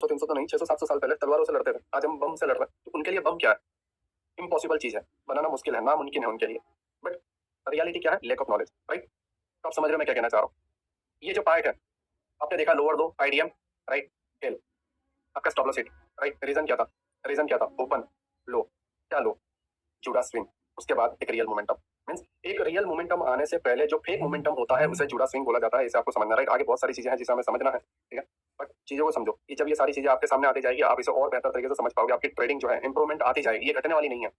300 तो नहीं, 600-700 साल पहले तलवारों से लड़ते थे, आज हम बम से लड़ रहे हैं। तो उनके लिए बम क्या है? इम्पॉसिबल चीज है, बनाना मुश्किल है, नामुमकिन है उनके लिए। बट रियलिटी क्या है? Lack of knowledge, right? तो आप समझ रहे हो मैं क्या कहना चाह रहा हूँ? ये जो पार्ट है, आपने देखा लोअर दो आईडीएम, राइट? हेल, आपका stop loss hit, right? Reason क्या था? रीजन क्या था? ओपन लो, क्या लो? जुड़ा स्विंग। उसके बाद एक रियल मोमेंटम, मींस एक रियल मोमेंटम आने से पहले जो फेक मोमेंटम होता है उसे जुड़ा स्विंग बोला जाता है। इसे आपको समझना, राइट? आगे बहुत सारी चीजें हैं जिसे हमें समझना है, ठीक है? बट चीजों को समझो कि जब ये सारी चीजें आपके सामने आती जाएगी, आप इसे और बेहतर तरीके से समझ पाओगे। आपकी ट्रेडिंग जो है इंप्रूवमेंट आती जाएगी, ये घटने वाली नहीं है।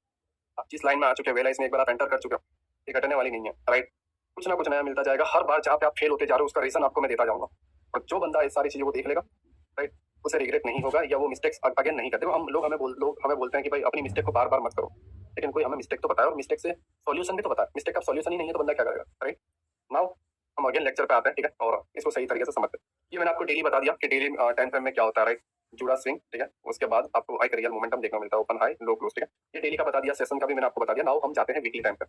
आप जिस लाइन में आ चुके हो, वेला इसमें एक बार आप एंटर कर चुके हो, ये घटने वाली नहीं है, राइट? कुछ ना कुछ नया मिलता जाएगा हर बार। जहाँ पे आप फेल होते जा रहे हो उसका रीजन आपको मैं देता जाऊंगा, और जो बंदा इस सारी चीजों को देख लेगा, राइट, उसे रिग्रेट नहीं होगा या वो मिस्टेक्स अगेन नहीं करते। हम लोग हमें बोलते हैं कि भाई अपनी मिस्टेक को बार बार मत करो, लेकिन कोई हमें मिस्टेक तो बताए और मिस्टेक से सॉल्यूशन भी तो बताए। मिस्टेक का सॉल्यूशन ही नहीं है तो बंदा क्या करेगा, राइट? नाउ हम अगेन लेक्चर पे आते हैं, ठीक है, और इसको सही तरीके से समझते हैं। ये मैंने आपको डेली बता दिया कि डेली टाइम फ्रेम में क्या होता है, राइट? जुड़ा स्विंग, ठीक है। उसके बाद आपको एक रियल मोमेंटम देखने को मिलता है, ओपन हाई लो क्लोज, ठीक है। ये डेली का बता दिया, सेशन का भी मैंने आपको बता दिया। नाउ हम जाते हैं वीकली टाइम पे।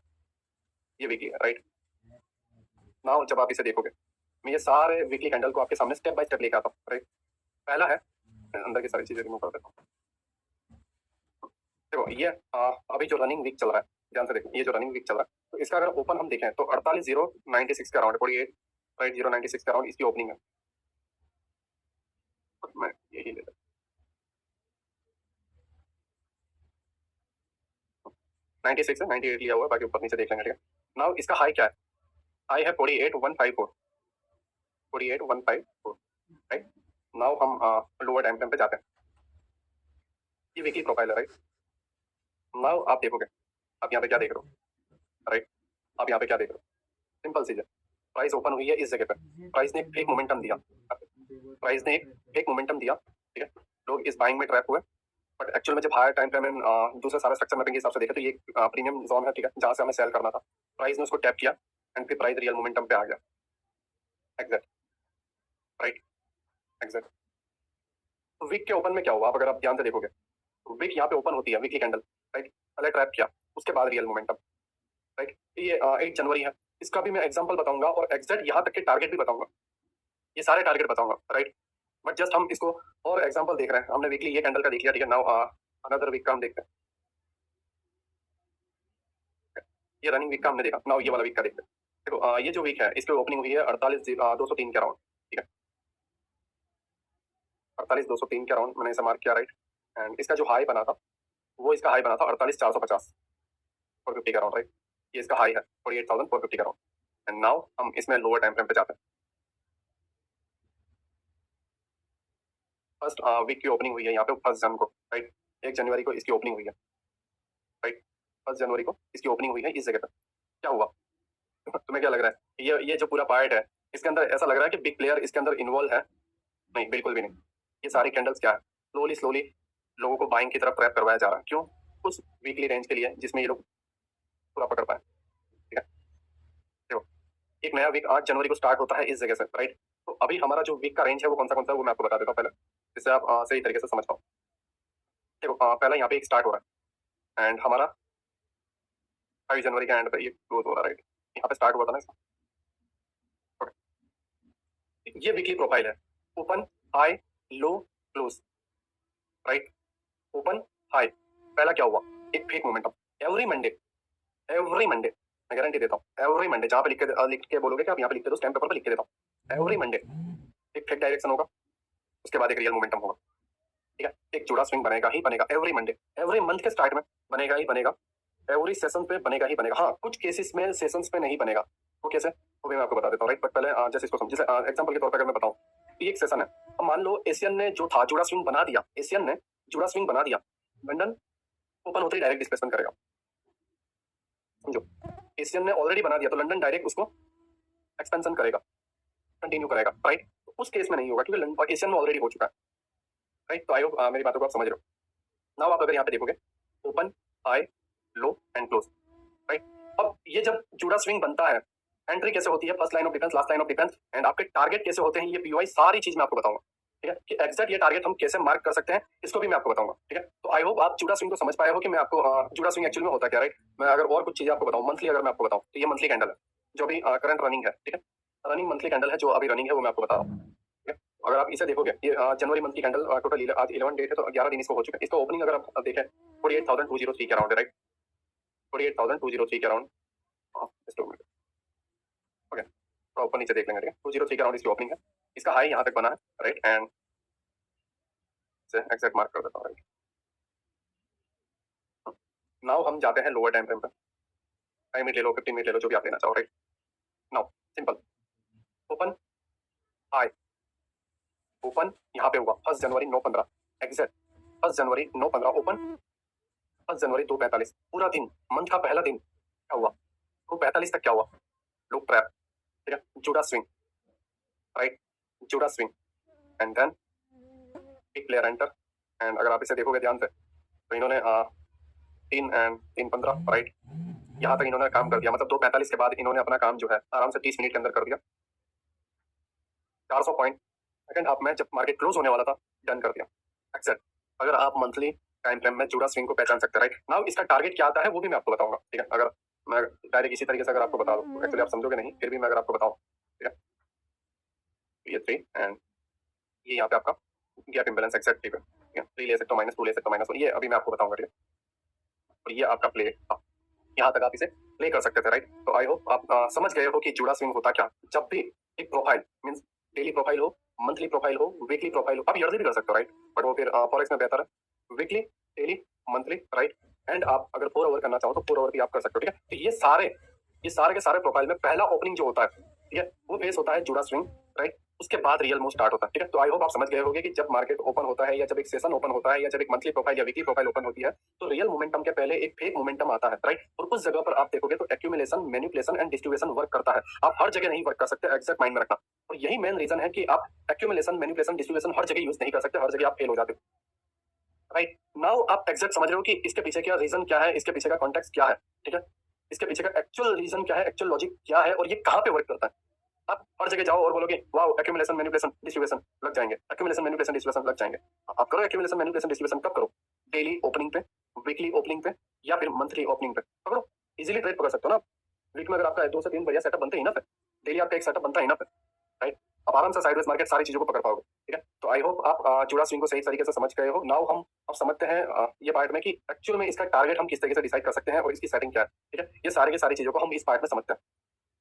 ये वीकली है, राइट? नाउ जब आप इसे देखोगे, मैं ये सारे वीकली कैंडल को आपके सामने स्टेप बाय स्टेप लेकर आता हूँ, राइट? पहला है, अंदर की सारी चीजें रिमूव कर देता हूँ। देखो ये अभी जो रनिंग वीक चल रहा है, ध्यान से देखो, ये जो रनिंग वीक चल रहा है, तो इसका अगर ओपन हम देखें तो 48,096 का अराउंड 48, राइट, 096 का अराउंड इसकी ओपनिंग है। मैं यही ले 96 है, 98 लिया हुआ है, बाकी ऊपर नीचे देख लेंगे, ठीक है। नाउ इसका हाई क्या है? हाई है 48,154, 48,154, राइट? नाउ हम लोअर टाइम फ्रेम पे जाते हैं। ये वीकली प्रोफाइल है, राइट? नाउ आप देखोगे, आप यहाँ पे क्या देख रहे हो, राइट? आप यहाँ पे क्या देख रहे हो? सिंपल चीज है, प्राइस ओपन हुई है इस जगह पे, प्राइस ने एक फेक मोमेंटम दिया, प्राइस ने एक फेक मोमेंटम दिया, ठीक है। लोग इस बाइंग में ट्रैप हुए, बट एक्चुअल में जब हायर टाइम फ्रेम में दूसरे सारे स्ट्रक्चर मैपिंग के हिसाब से देखे तो ये प्रीमियम जोन है, ठीक है, जहां से हमें सेल करना था। प्राइस ने उसको टैप किया एंड फिर प्राइस रियल मोमेंटम पे आ गया, एग्जैक्ट, राइट, एग्जैक्ट। तो वीक के ओपन में क्या हुआ, आप अगर आप ध्यान से देखोगे, तो वीक यहाँ पे ओपन होती है, वीकली कैंडल, राइट, पहले ट्रैप किया, उसके बाद रियल मोमेंटम, राइट। ये 8 जनवरी है, इसका भी मैं एग्जाम्पल बताऊंगा और एग्जैक्ट यहाँ तक के टारगेट भी बताऊंगा, ये सारे टारगेट बताऊंगा, राइट। बट जस्ट हम इसको और एग्जांपल देख रहे हैं। हमने वीकली ये कैंडल का देख लिया, ठीक है। नाउ अनदर वीक का हम देखते हैं। ये रनिंग वीक का हमने देखा, नाउ ये वाला वीक का देखते हैं। देखो ये जो वीक है इसकी ओपनिंग हुई है 48,203 के अराउंड, ठीक है, 48,203 के अराउंड मैंने इसे मार्क किया, राइट। एंड इसका जो हाई बना था वो इसका हाई बना था 48,450, 450 के अराउंड, राइट। ये इसका हाई है 48,450 के अराउंड। एंड नाउ हम इसमें लोअर टाइम फ्रेम पे जाते हैं। फर्स्ट वीक की ओपनिंग हुई है यहाँ पे 1 जन को, राइट, 1 जनवरी को इसकी ओपनिंग हुई है, राइट। 1 जनवरी को इसकी ओपनिंग हुई है इस जगह पे। क्या हुआ? तुम्हें क्या लग रहा है? ये जो पूरा पार्ट है इसके अंदर ऐसा लग रहा है कि बिग प्लेयर इसके अंदर इन्वॉल्व है? नहीं, बिल्कुल भी नहीं। ये सारी कैंडल्स क्या है? स्लोली स्लोली लोगों को बाइंग की तरफ ट्रैप करवाया जा रहा है। क्यों? उस वीकली रेंज के लिए जिसमें ये लोग पूरा पकड़ पाए, ठीक है। देखो एक नया वीक 8 जनवरी को स्टार्ट होता है इस जगह से, राइट। तो अभी हमारा जो वीक का रेंज है वो कौन सा है वो मैं आपको बता देता हूँ पहले, जिससे आप सही तरीके से समझ पाओ। देखो पहला यहाँ पे एक स्टार्ट हो रहा है एंड हमारा 5 जनवरी के एंड पे ये क्लोज हो रहा है, राइट। यहाँ पे स्टार्ट हुआ था ना इसका। ये वीकली प्रोफाइल है, open high low close, right. Open high, पहला क्या हुआ? एक fake momentum. Every Monday, every Monday मैं गारंटी देता हूँ, एवरी मंडे जहाँ पे लिख के बोलोगे कि आप यहाँ पे लिख के दो, स्टैम्प पेपर पे लिख के देता हूँ, एवरी मंडे एक फेक डायरेक्शन होगा, उसके बाद एक रियल मोमेंटम होगा, ठीक है। एक जुड़ा स्विंग बनेगा ही बनेगा एवरी मंडे, एवरी मंथ के स्टार्ट में बनेगा ही बनेगा, एवरी सेशन पे बनेगा ही बनेगा। हाँ, कुछ केसेस में सेशंस पे नहीं बनेगा, वो कैसे, वो भी मैं आपको बता देता हूँ, राइट। बट पहले जैसे इसको समझिए, एग्जांपल के तौर पर अगर मैं बताऊँ, ये एक सेशन है। अब मान लो एशियन ने जो था जुड़ा स्विंग बना दिया, एशियन ने जुड़ा स्विंग बना दिया, लंदन ओपन होते ही डायरेक्ट डिस्प्लेसमेंट करेगा, समझो। एशियन ने ऑलरेडी बना दिया तो लंदन डायरेक्ट उसको एक्सपेंशन करेगा, कंटिन्यू करेगा, राइट। तो उस केस में नहीं होगा क्योंकि एशियन में ऑलरेडी हो चुका है, राइट। तो आई होप मेरी बातों को आप समझ रहे हो। नाउ आप अगर यहाँ पे देखोगे, open high low and close, right. अब ये जब जुड़ा स्विंग बनता है, एंट्री कैसे होती है, first line of defence, last line of defence, and आपके टारगेट कैसे होते हैं, ये पीओआई सारी चीज मैं आपको बताऊंगा, ठीक है। कि एग्जैक्ट ये टारगेट हम कैसे मार्क कर सकते हैं इसको भी मैं आपको बताऊंगा, ठीक है। तो आई होप आप जुड़ा स्विंग को समझ पाए हो कि मैं आपको जुड़ा स्विंग एक्चुअल में होता क्या, राइट। मैं अगर और कुछ चीजें आपको बताऊं, मंथली अगर मैं आपको बताऊं तो ये मंथली कैंडल है जो अभी करंट रनिंग है, ठीक है। रनिंग मंथली कैंडल है जो अभी रनिंग है वो मैं आपको बता रहा हूँ, ठीक है। अगर आप इसे देखोगे, ये जनवरी मंथ की कैंडल टोटल आज 11 डेट है तो 11 दिन इसको हो चुके हैं। इसका ओपनिंग अगर आप देखें 48,203 के अराउंड है, राइट? 48,203 के around. Just a minute, okay, तो ऊपर नीचे देख लेंगे, ठीक है? 203 के अराउंड इसकी ओपनिंग है। इसका हाई यहाँ तक बना है, राइट? एंड से एग्जैक्ट मार्क कर देता हूँ, राइट? नाउ हम जाते हैं लोअर टाइम फ्रेम पे। 5 मिनट ले लो, 15 मिनट ले लो, जो भी आप लेना चाहो, right? Now simple, open, high, open यहाँ पे हुआ 1 जनवरी 9:15 एग्जैक्ट, 1 जनवरी 9:15 ओपन, 1 जनवरी 2:45 पूरा दिन, मंथ का पहला दिन क्या हुआ? 2:45 तक क्या हुआ? लुक ट्रैप, ठीक है? जुड़ा स्विंग, राइट? जुड़ा swing and then big player enter. And अगर आप इसे देखोगे ध्यान से तो इन्होंने 3 राइट, यहाँ तक इन्होंने काम कर दिया। मतलब 2:45 के बाद इन्होंने अपना काम जो है आराम से 30 मिनट के अंदर कर दिया। 400 पॉइंट सेकंड हाफ में जब मार्केट क्लोज होने वाला था डन कर दिया एक्सेप्ट। अगर आप मंथली टाइम फ्रेम में जुड़ा स्विंग को पहचान सकते हैं, राइट? नाउ इसका टारगेट क्या आता है वो भी मैं आपको बताऊंगा, ठीक है? अगर मैं डायरेक्ट इसी तरीके से अगर आपको बता दूं तो एक्चुअली आप समझोगे नहीं, फिर भी मैं अगर आपको बताऊं, ठीक है? ये 3 एंड ये यहाँ पे आपका गैप इंबैलेंस एक्सेप्ट, ठीक है? 3 ले सकते हो, -2 ले सकते हो, -1, ये अभी मैं आपको बताऊंगा, ठीक है? और ये आपका प्ले, यहाँ तक आप इसे प्ले कर सकते थे, राइट? तो आई होप आप समझ गए हो कि जुड़ा स्विंग होता क्या। जब भी एक प्रोफाइल मींस डेली प्रोफाइल हो, मंथली प्रोफाइल हो, वीकली प्रोफाइल हो, आप ईयरली भी कर सकते हो, राइट? बट वो फिर फॉरेक्स में बेहतर है weekly, daily, monthly, right? And आप अगर 4 आवर करना चाहो तो 4 आवर भी आप कर सकते हो, ठीक है? तो ये सारे के सारे प्रोफाइल में पहला ओपनिंग जो होता है, ठीक है, वो फेस होता है जुड़ा स्विंग, राइट? उसके बाद रियल मूव स्टार्ट होता है, ठीक है? तो आई होप आप समझ गए होंगे कि जब मार्केट ओपन होता है या जब एक सेशन ओपन होता है या जब एक मंथली प्रोफाइल या वीकली प्रोफाइल ओपन होती है तो रियल मोमेंटम के पहले एक फेक मोमेंटम आता है, राइट? और उस जगह पर आप देखोगे तो accumulation, manipulation and distribution work करता है। आप हर जगह नहीं वर्क कर सकते, एग्जैक्ट माइंड में रखना। और यही मेन रीजन है कि आप एक्यूमुलेशन, मैनिपुलेशन, डिस्ट्रीब्यूशन हर जगह यूज नहीं कर सकते, हर जगह आप फेल हो जाते हो, राइट? नाउ आप एग्जैक्ट समझ रहे हो कि इसके पीछे क्या रीजन क्या है, इसके पीछे का कॉन्टेक्स्ट क्या है, ठीक है? इसके पीछे का एक्चुअल रीजन क्या है, एक्चुअल लॉजिक क्या है और ये कहाँ पे वर्क करता है। आप हर जगह जाओ और बोलोगे वाओ एक्यूमुलेशन, मैनिपुलेशन, डिस्ट्रीब्यूशन लग जाएंगे, एक्यूमुलेशन, मैनिपुलेशन, डिस्ट्रीब्यूशन लग जाएंगे। आप करो एक्यूमुलेशन, मैनिपुलेशन, डिस्ट्रीब्यूशन कब करो? डेली ओपनिंग पे, वीकली ओपनिंग पे या फिर मंथली ओपनिंग पे पकड़ो। इजीली ट्रेड पकड़ सकते हो ना। वीक में अगर आपका 2 से 3 बढ़िया सेटअप बनते ही ना, डेली आपका एक सेटअप बनता ही ना, राइट? आप आराम से साइडवेज मार्केट सारी चीजों को पकड़ पाओगे, ठीक है? तो आई होप आप जुड़ा स्विंग को सही तरीके से समझ गए हो। नाउ हम अब समझते हैं ये पार्ट में कि एक्चुअल में इसका टारगेट हम किस तरीके से डिसाइड कर सकते हैं और इसकी सेटिंग क्या है, ठीक है? ये सारी की सारी चीजों को हम इस पार्ट में समझते हैं।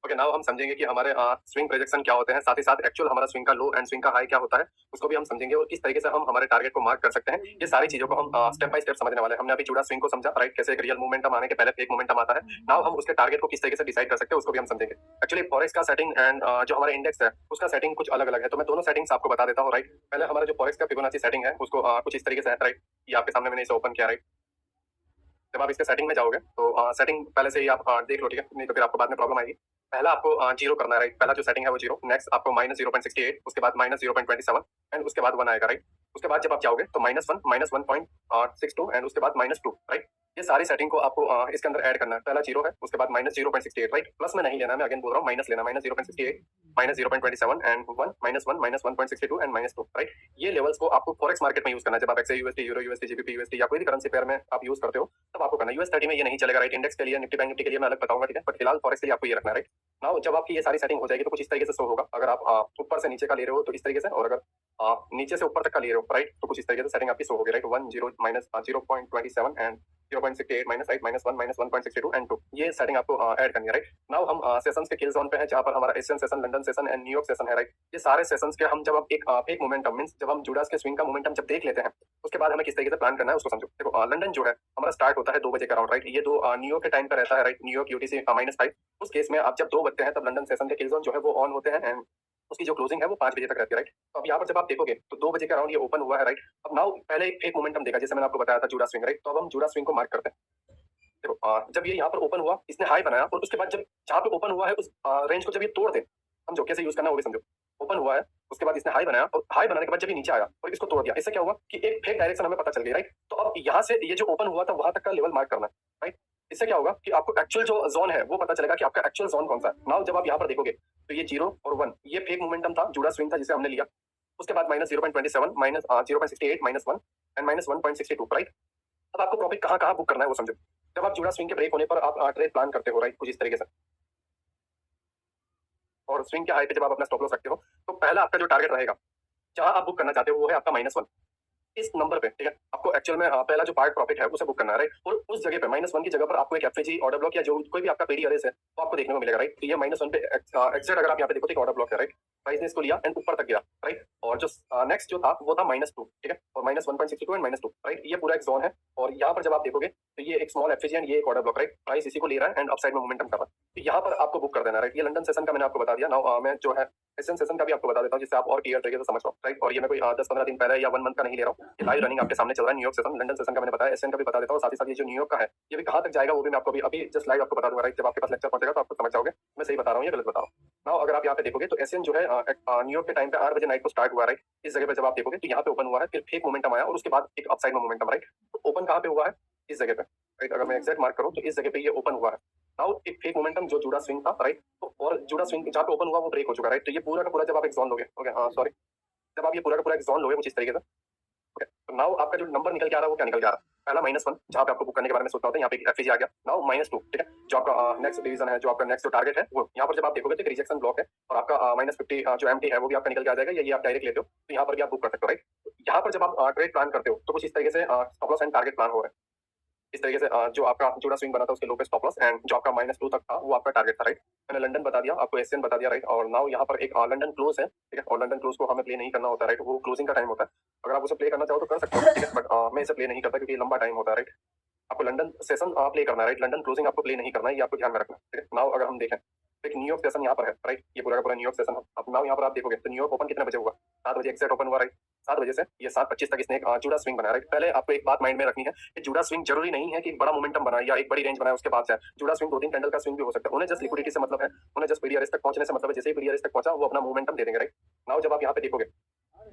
ओके, नाउ हम समझेंगे कि हमारे स्विंग प्रोजेक्शन क्या होते हैं, साथ ही साथ एक्चुअल हमारा स्विंग का लो एंड स्विंग का हाई क्या होता है उसको भी हम समझेंगे और किस तरीके से हम हमारे टारगेट को मार्क कर सकते हैं। ये सारी चीजों को हम स्टेप बाय स्टेप समझने वाले हैं। हमने अभी जुड़ा स्विंग को समझा, राइट? कैसे एक रियल मोमेंटम आने के पहले फेक मोमेंटम आता है। नाउ हम उसके टारगेट को किस तरीके से डिसाइड कर सकते हैं उसको भी हम समझेंगे। एक्चुअली फॉरेक्स का सेटिंग एंड जो हमारा इंडेक्स है उसका सेटिंग कुछ अलग अलग है, तो मैं दोनों सेटिंग्स आपको बता देता हूँ, राइट? पहले हमारा जो फॉरेक्स का फिबोनाची सेटिंग है उसको कुछ इस तरीके से है, राइट? ये आपके सामने मैंने इसे ओपन किया, राइट? जब आप इसके सेटिंग में जाओगे तो सेटिंग पहले से ही आप देख लो, ठीक है? नहीं तो फिर आपको बाद में प्रॉब्लम आएगी। पहला आपको जीरो करना है, राइट? पहला जो सेटिंग है वो जीरो, नेक्स्ट आपको -0.68, उसके बाद -0.27 एंड उसके बाद 1 आएगा, राइट? उसके बाद जब आप जाओगे तो -1, -1.62 एंड उसके बाद -2, राइट? ये सारी सेटिंग को आपको इसके अंदर ऐड करना है। पहला जीरो है, उसके बाद -0.68, राइट? प्लस में नहीं लेना, मैं अगेन बोल रहा हूँ माइनस लेना, -0.68, -0.27 एंड 1, -1, -1.62 एंड -2, राइट? ये लेवल्स को आपको फॉरेक्स मार्केट में यूज करना है। जब आप XA USD, euro USD, GBP USD या कोई भी करेंसी पेयर में आप यूज करते हो तब आपको करना है। यूएस 30 में ये नहीं चलेगा, राइट? इंडेक्स के लिए, निफ्टी बैंक निफ्टी के लिए मैं अलग बताऊंगा, ठीक है? बट फिलहाल फॉरेक्स के लिए आपको ये रखना है, राइट? नाउ जब आपकी ये सारी सेटिंग हो जाएगी तो कुछ इस तरीके से शो होगा। अगर आप ऊपर से नीचे का ले रहे हो तो इस तरीके से, और अगर नीचे से ऊपर तक का ले रहे हो, राइट? तो कुछ इस तरीके से सेटिंग आपकी शो होगी, राइट? 1 0 -0.27 एंड 0.68 -8 -1 -1.62 एंड 2, ये सेटिंग आपको ऐड करनी है, राइट? नाउ हम सेशंस के किल जोन पे हैं जहां पर हमारा Asian session, London session and New York session है, राइट? ये सारे सेशंस के हम जब हम एक फेक मोमेंटम मींस जब हम जुडास के स्विंग का मोमेंटम जब देख लेते हैं उसके बाद हमें किस तरीके से प्लान करना है उसको समझो। देखो लंदन जो है हमारा स्टार्ट होता है 2 बजे के अराउंड, राइट? ये 2 न्यूयॉर्क के टाइम पे रहता है, राइट? New York UTC -5। उस केस में आप जब 2 बजते हैं तब लंदन सेशन के किल जोन जो है वो ऑन होते हैं एंड उसकी जो क्लोजिंग है वो 5 बजे तक रहती है, राइट? तो अब यहाँ पर जब आप देखोगे तो 2 बजे के अराउंड ये ओपन हुआ है, राइट? अब नाउ पहले एक फेक मोमेंटम देखा जैसे मैंने आपको बताया था जुड़ा स्विंग, राइट? तो अब हम जुड़ा स्विंग को मार्क करते हैं। देखो जब ये यहाँ पर ओपन हुआ इसने हाई बनाया और उसके बाद जब जहाँ पे ओपन हुआ है उस रेंज को जब ये तोड़ दे, समझो कैसे यूज करना वो भी समझो। ओपन हुआ है उसके बाद इसने हाई बनाया और हाई बनाने के बाद जब ये नीचे आया और इसको तोड़ दिया, इससे क्या हुआ कि एक फेक डायरेक्शन हमें पता चल गई, राइट? तो अब यहाँ से ये जो ओपन हुआ था वहां तक का लेवल मार्क करना है, राइट? इससे क्या होगा कि आपको एक्चुअल जो जोन है वो पता चलेगा कि आपका एक्चुअल जोन कौन सा है। नाउ जब आप यहाँ पर देखोगे तो ये 0 और 1 ये फेक मोमेंटम था, जुड़ा स्विंग था जिसे हमने लिया। उसके बाद -0.27 -0.68 -1 एंड -1.62, राइट? अब आपको प्रॉफिट कहाँ कहाँ बुक करना है वो समझो। जब आप जुड़ा स्विंग के ब्रेक होने पर आप ट्रेड प्लान करते हो, राइट? कुछ इस तरीके से, और स्विंग के हाई पे जब आप अपना स्टॉप लॉस रखते हो तो पहला आपका जो टारगेट रहेगा जहां आप बुक करना चाहते हो वो है आपका -1 इस नंबर पे, ठीक है। आपको एक्चुअल में पहला जो पार्ट प्रॉफिट है उसे बुक करना है, राइट। और उस जगह पे -1 की जगह पर आपको एक एफएजी ऑर्डर ब्लॉक या जो कोई भी आपका पीडी अरेज है वो आपको देखने को मिलेगा, राइट। तो ये -1 पे एग्जैक्ट अगर आप यहाँ पे देखो तो एक ऑर्डर ब्लॉक है, राइट। प्राइस ने इसको लिया एंड ऊपर तक गया, राइट। और जो नेक्स्ट जो था वो था -2, ठीक है। और -1.62 एंड -2, राइट। ये पूरा एक जोन है और यहाँ पर जब आप देखोगे तो ये एक स्मॉल एफएजी एंड ये एक ऑर्डर ब्लॉक, राइट। प्राइस इसी को ले रहा है एंड अपसाइड में मोमेंटम कर रहा है। तो यहाँ पर आपको बुक कर देना, राइट। ये लंदन सेशन का मैंने आपको बता दिया। नाउ मैं जो है एशियन सेशन का भी आपको बता देता हूँ जिससे आप और क्लियर तरीके से समझ पाओ, राइट। और ये मैं कोई 10-15 दिन पहले या 1 मंथ का नहीं ले रहा हूँ, ये लाइव रनिंग आपके सामने चल रहा है। न्यूयॉर्क सेशन, लंदन सेशन का मैंने बताया, एशियन का भी बता देता हूँ। साथ ही साथ ये जो न्यूयॉर्क का है ये भी कहाँ तक जाएगा वो भी मैं आपको अभी जस्ट लाइव आपको बता दूंगा, राइट। जब आपके पास लेक्चर पहुंचेगा तो आपको समझ जाओगे मैं सही बता रहा हूँ या गलत बता रहा हूँ। नाउ अगर आप यहाँ पे देखोगे तो एशियन जो है न्यूयॉर्क के टाइम पे 8 बजे नाइट को स्टार्ट हुआ, राइट। इस जगह पे जब आप देखोगे तो यहाँ पे ओपन हुआ है, फिर फेक मोमेंटम आया और उसके बाद एक अपसाइड में मोमेंटम, राइट। तो ओपन कहाँ पे हुआ है? इस जगह पे, राइट। अगर मैं एग्जैक्ट मार्क करूँ तो इस जगह पे ये ओपन हुआ है। नाउ एक फेक मोमेंटम जो जुड़ा स्विंग था, राइट। तो और जुड़ा स्विंग जहाँ पे ओपन हुआ वो ब्रेक हो चुका है, राइट। तो ये पूरा का पूरा जब आप एक जोन लोगे, ओके, सॉरी, जब आप ये पूरा का पूरा एक जोन लोगे कुछ इस तरीके से, ओके। तो नाउ आपका जो नंबर निकल के आ रहा है वो क्या निकल के आ रहा है? पहला -1 जहाँ पे आपको बुक करने के बारे में सोचना होता है, यहाँ पे एफएजी आ गया। नाउ -2, ठीक है। जो आपका नेक्स्ट डिवीजन है, जो आपका नेक्स्ट जो टारगेट है वो यहाँ पर जब आप देखोगे तो एक रिजेक्शन ब्लॉक है और आपका -50 जो एमटी है वो भी आपका निकल के आ जाएगा, या ये आप डायरेक्ट लेते हो तो यहाँ पर भी आप बुक कर सकते हो, राइट। यहाँ पर जब आप ट्रेड प्लान करते हो तो कुछ इस तरीके से stop loss and target plan हो रहा है। इस तरीके से जो आपका जुड़ा स्विंग बना था उसके लो पे स्टॉप लॉस एंड जो आपका -2 तक था वो आपका टारगेट था, राइट। मैंने लंदन बता दिया, आपको एशियन बता दिया, राइट। और नाउ यहाँ पर एक लंदन क्लोज है, ठीक है। और लंदन क्लोज को हमें प्ले नहीं करना होता है, राइट। वो क्लोजिंग का टाइम होता है। अगर आप उसे प्ले करना चाहो तो कर सकते हो, ठीक है। बट मैं इसे प्ले नहीं करता क्योंकि लंबा टाइम होता है, राइट। आपको लंदन सेशन प्ले करना है, राइट। लंदन क्लोजिंग आपको प्ले नहीं करना है, ये आपको ध्यान में रखना है, ठीक है। नाउ अगर हम देखें एक न्यूयॉर्क सेशन यहाँ पर है, राइट। ये पूरा का पूरा न्यूयॉर्क सेशन है। अब नाउ यहाँ पर आप देखोगे तो न्यूयॉर्क ओपन कितने बजे हुआ? 7 बजे एक्सैक्ट ओपन हुआ, राइट। 7 बजे से ये 7:25 तक इसने एक जुड़ा स्विंग बनाया, राइट। पहले आपको एक बात माइंड में रखनी है कि जुड़ा स्विंग जरूरी नहीं है कि बड़ा मोमेंटम बनाए या एक बड़ी रेंज बनाए उसके बाद से जुड़ा स्विंग 2-3 कैंडल का स्विंग भी हो सकता है। उन्हें जस्ट लिक्विडिटी से मतलब है, उन्हें जस्ट पीडीआरएस तक पहुंचने से मतलब है। जैसे ही पीडीआरएस तक पहुंचा वो अपना मोमेंटम दे देंगे, राइट। नाउ जब आप यहाँ पे देखोगे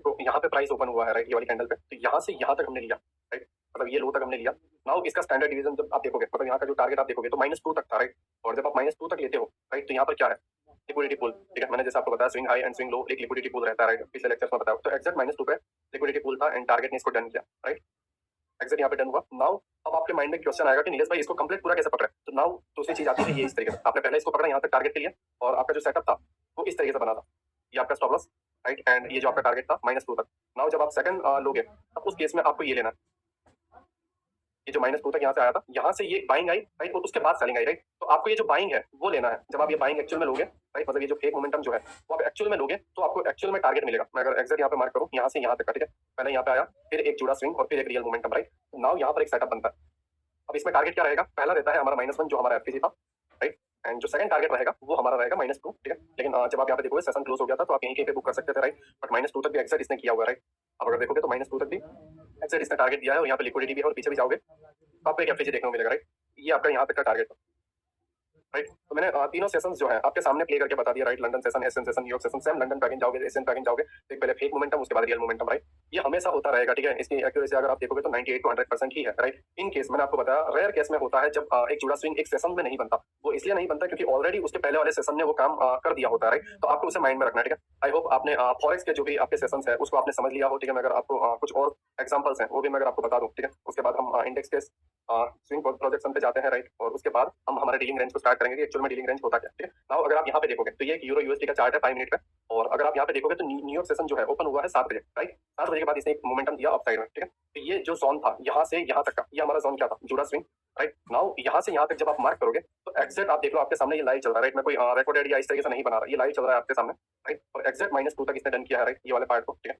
तो यहाँ पे प्राइस ओपन हुआ है, राइट, ये वाली कैंडल पे। तो यहाँ से यहाँ तक हमने लिया, राइट। मतलब ये लो तक हमने लिया। नाउ इसका स्टैंडर्ड डिवीजन जब आप देखोगे मतलब यहाँ का जो टारगेट आप देखोगे तो -2 तक था, राइट। और जब आप -2 तक लेते हो, राइट, तो यहाँ पर क्या है? लिक्विडिटी पूल, ठीक है। मैंने जैसे आपको बताया swing high and swing low एक लिक्विडिटी पूल रहता है, राइट। पिछले लेक्चर्स में बताया। तो एक्जैक्ट -2 पे लिक्विडिटी पूल था एंड टारगेट ने इसको डन किया, राइट। एक्जैक्ट यहाँ पे डन हुआ। नाउ अब आपके माइंड में क्वेश्चन आएगा कि नीलेश भाई इसको कंप्लीट पूरा कैसे पकड़ा? तो नाउ दूसरी चीज आती है ये इस तरीके से। आपने पहले इसको पकड़ा यहाँ तक टारगेट के लिए और आपका जो सेटअप था वो इस तरीके से बना था। ये आपका स्टॉप लॉस, राइट। एंड ये जो आपका टारगेट था -2 तक। नाउ जब आप सेकंड लोगे तब उस केस में आपको ये लेना है। ये जो -2 तक यहाँ से आया था, यहाँ से ये बाइंग आई, राइट। और उसके बाद सेलिंग आई, राइट। तो आपको ये जो बाइंग है वो लेना है। जब आप ये बाइंग एक्चुअल में लोगे, राइट, मतलब ये जो फेक मोमेंटम जो है वो आप एक्चुअल में लोगे तो आपको एक्चुअल में टारगेट मिलेगा। मैं अगर एक्जैक्ट यहाँ पे मार्क करूँ यहाँ से यहाँ तक का, ठीक है। पहले यहाँ पे आया, फिर एक जुड़ा स्विंग और फिर एक रियल मोमेंटम, राइट। नाउ यहाँ पर एक सेटअप बनता है। अब इसमें टारगेट क्या रहेगा? पहला रहता है हमारा -1 जो हमारा एफपीजी था, राइट। एंड जो सेकंड टारगेट रहेगा वो हमारा रहेगा -2, ठीक है। लेकिन जब आप यहाँ पे देखोगे सेशन क्लोज हो गया था तो आप यहीं पे बुक कर सकते थे, राइट। बट -2 तक भी एक्सेट इसने किया हुआ है, राइट। अब अगर देखोगे तो -2 तक भी एक्सेट इसने टारगेट दिया है और यहाँ पे लिक्विडिटी भी है और पीछे भी जाओगे तो आपको एक एफपीजी देखने को मिलेगा, राइट। ये आपका यहाँ तक का टारगेट था, राइट। तो मैंने तीनों सेशंस जो है आपके सामने प्ले करके बता दिया, right. London session, Asian session, New York session, same London packing जाओगे, एशियन पैकिंग जाओगे तो एक पहले फेक मोमेंटम उसके बाद रियल मोमेंटम, राइट। ये हमेशा होता रहेगा, ठीक है। इसकी एक्यूरेसी अगर आप देखोगे तो 98 to 100% ही है, राइट। इन केस मैंने आपको बताया रेयर केस में होता है जब एक जुड़ा स्विंग एक सेशन में नहीं बनता। वो इसलिए नहीं बनता क्योंकि ऑलरेडी उसके पहले वाले सेशन ने वो काम कर दिया होता है, राइट। तो आपको उसे माइंड में रखना है, ठीक है। आई होप आपने फॉरेक्स के जो भी आपके सेशंस है उसको आपने समझ लिया हो, ठीक है। मैं अगर आपको कुछ और एग्जांपल्स हैं वो भी मैं अगर आपको बता दूं, ठीक है। उसके बाद हम इंडेक्स के स्विंग प्रोजेक्शन पे जाते हैं, राइट। और उसके बाद हम हमारे डीलिंग रेंज को स्टार्ट करेंगे कि एक्चुअल में डीलिंग रेंज होता क्या, ठीक है। नाउ अगर आप यहाँ पे देखोगे तो ये एक यूरो यूएसडी का चार्ट है 5 मिनट पे। और अगर आप यहाँ पे देखोगे तो न्यूयॉर्क सेशन जो है ओपन हुआ है 7 बजे, राइट। 7 बजे के बाद इसने एक मोमेंटम दिया अप साइड में, ठीक है। तो ये जो जोन था यहाँ से यहाँ तक का, ये हमारा जोन क्या था? जुड़ा स्विंग, राइट। नाउ यहाँ से यहाँ तक जब आप मार्क करोगे तो एक्सेक्ट आप देख लो आपके सामने ये लाइव चल रहा है, राइट। मैं कोई रिकॉर्डेड या इस तरीके से नहीं बना रहा, ये लाइव चल रहा है आपके सामने, राइट। और एक्सेक्ट -2 तक इसने डन किया है, राइट, ये वाले पार्ट को, ठीक है।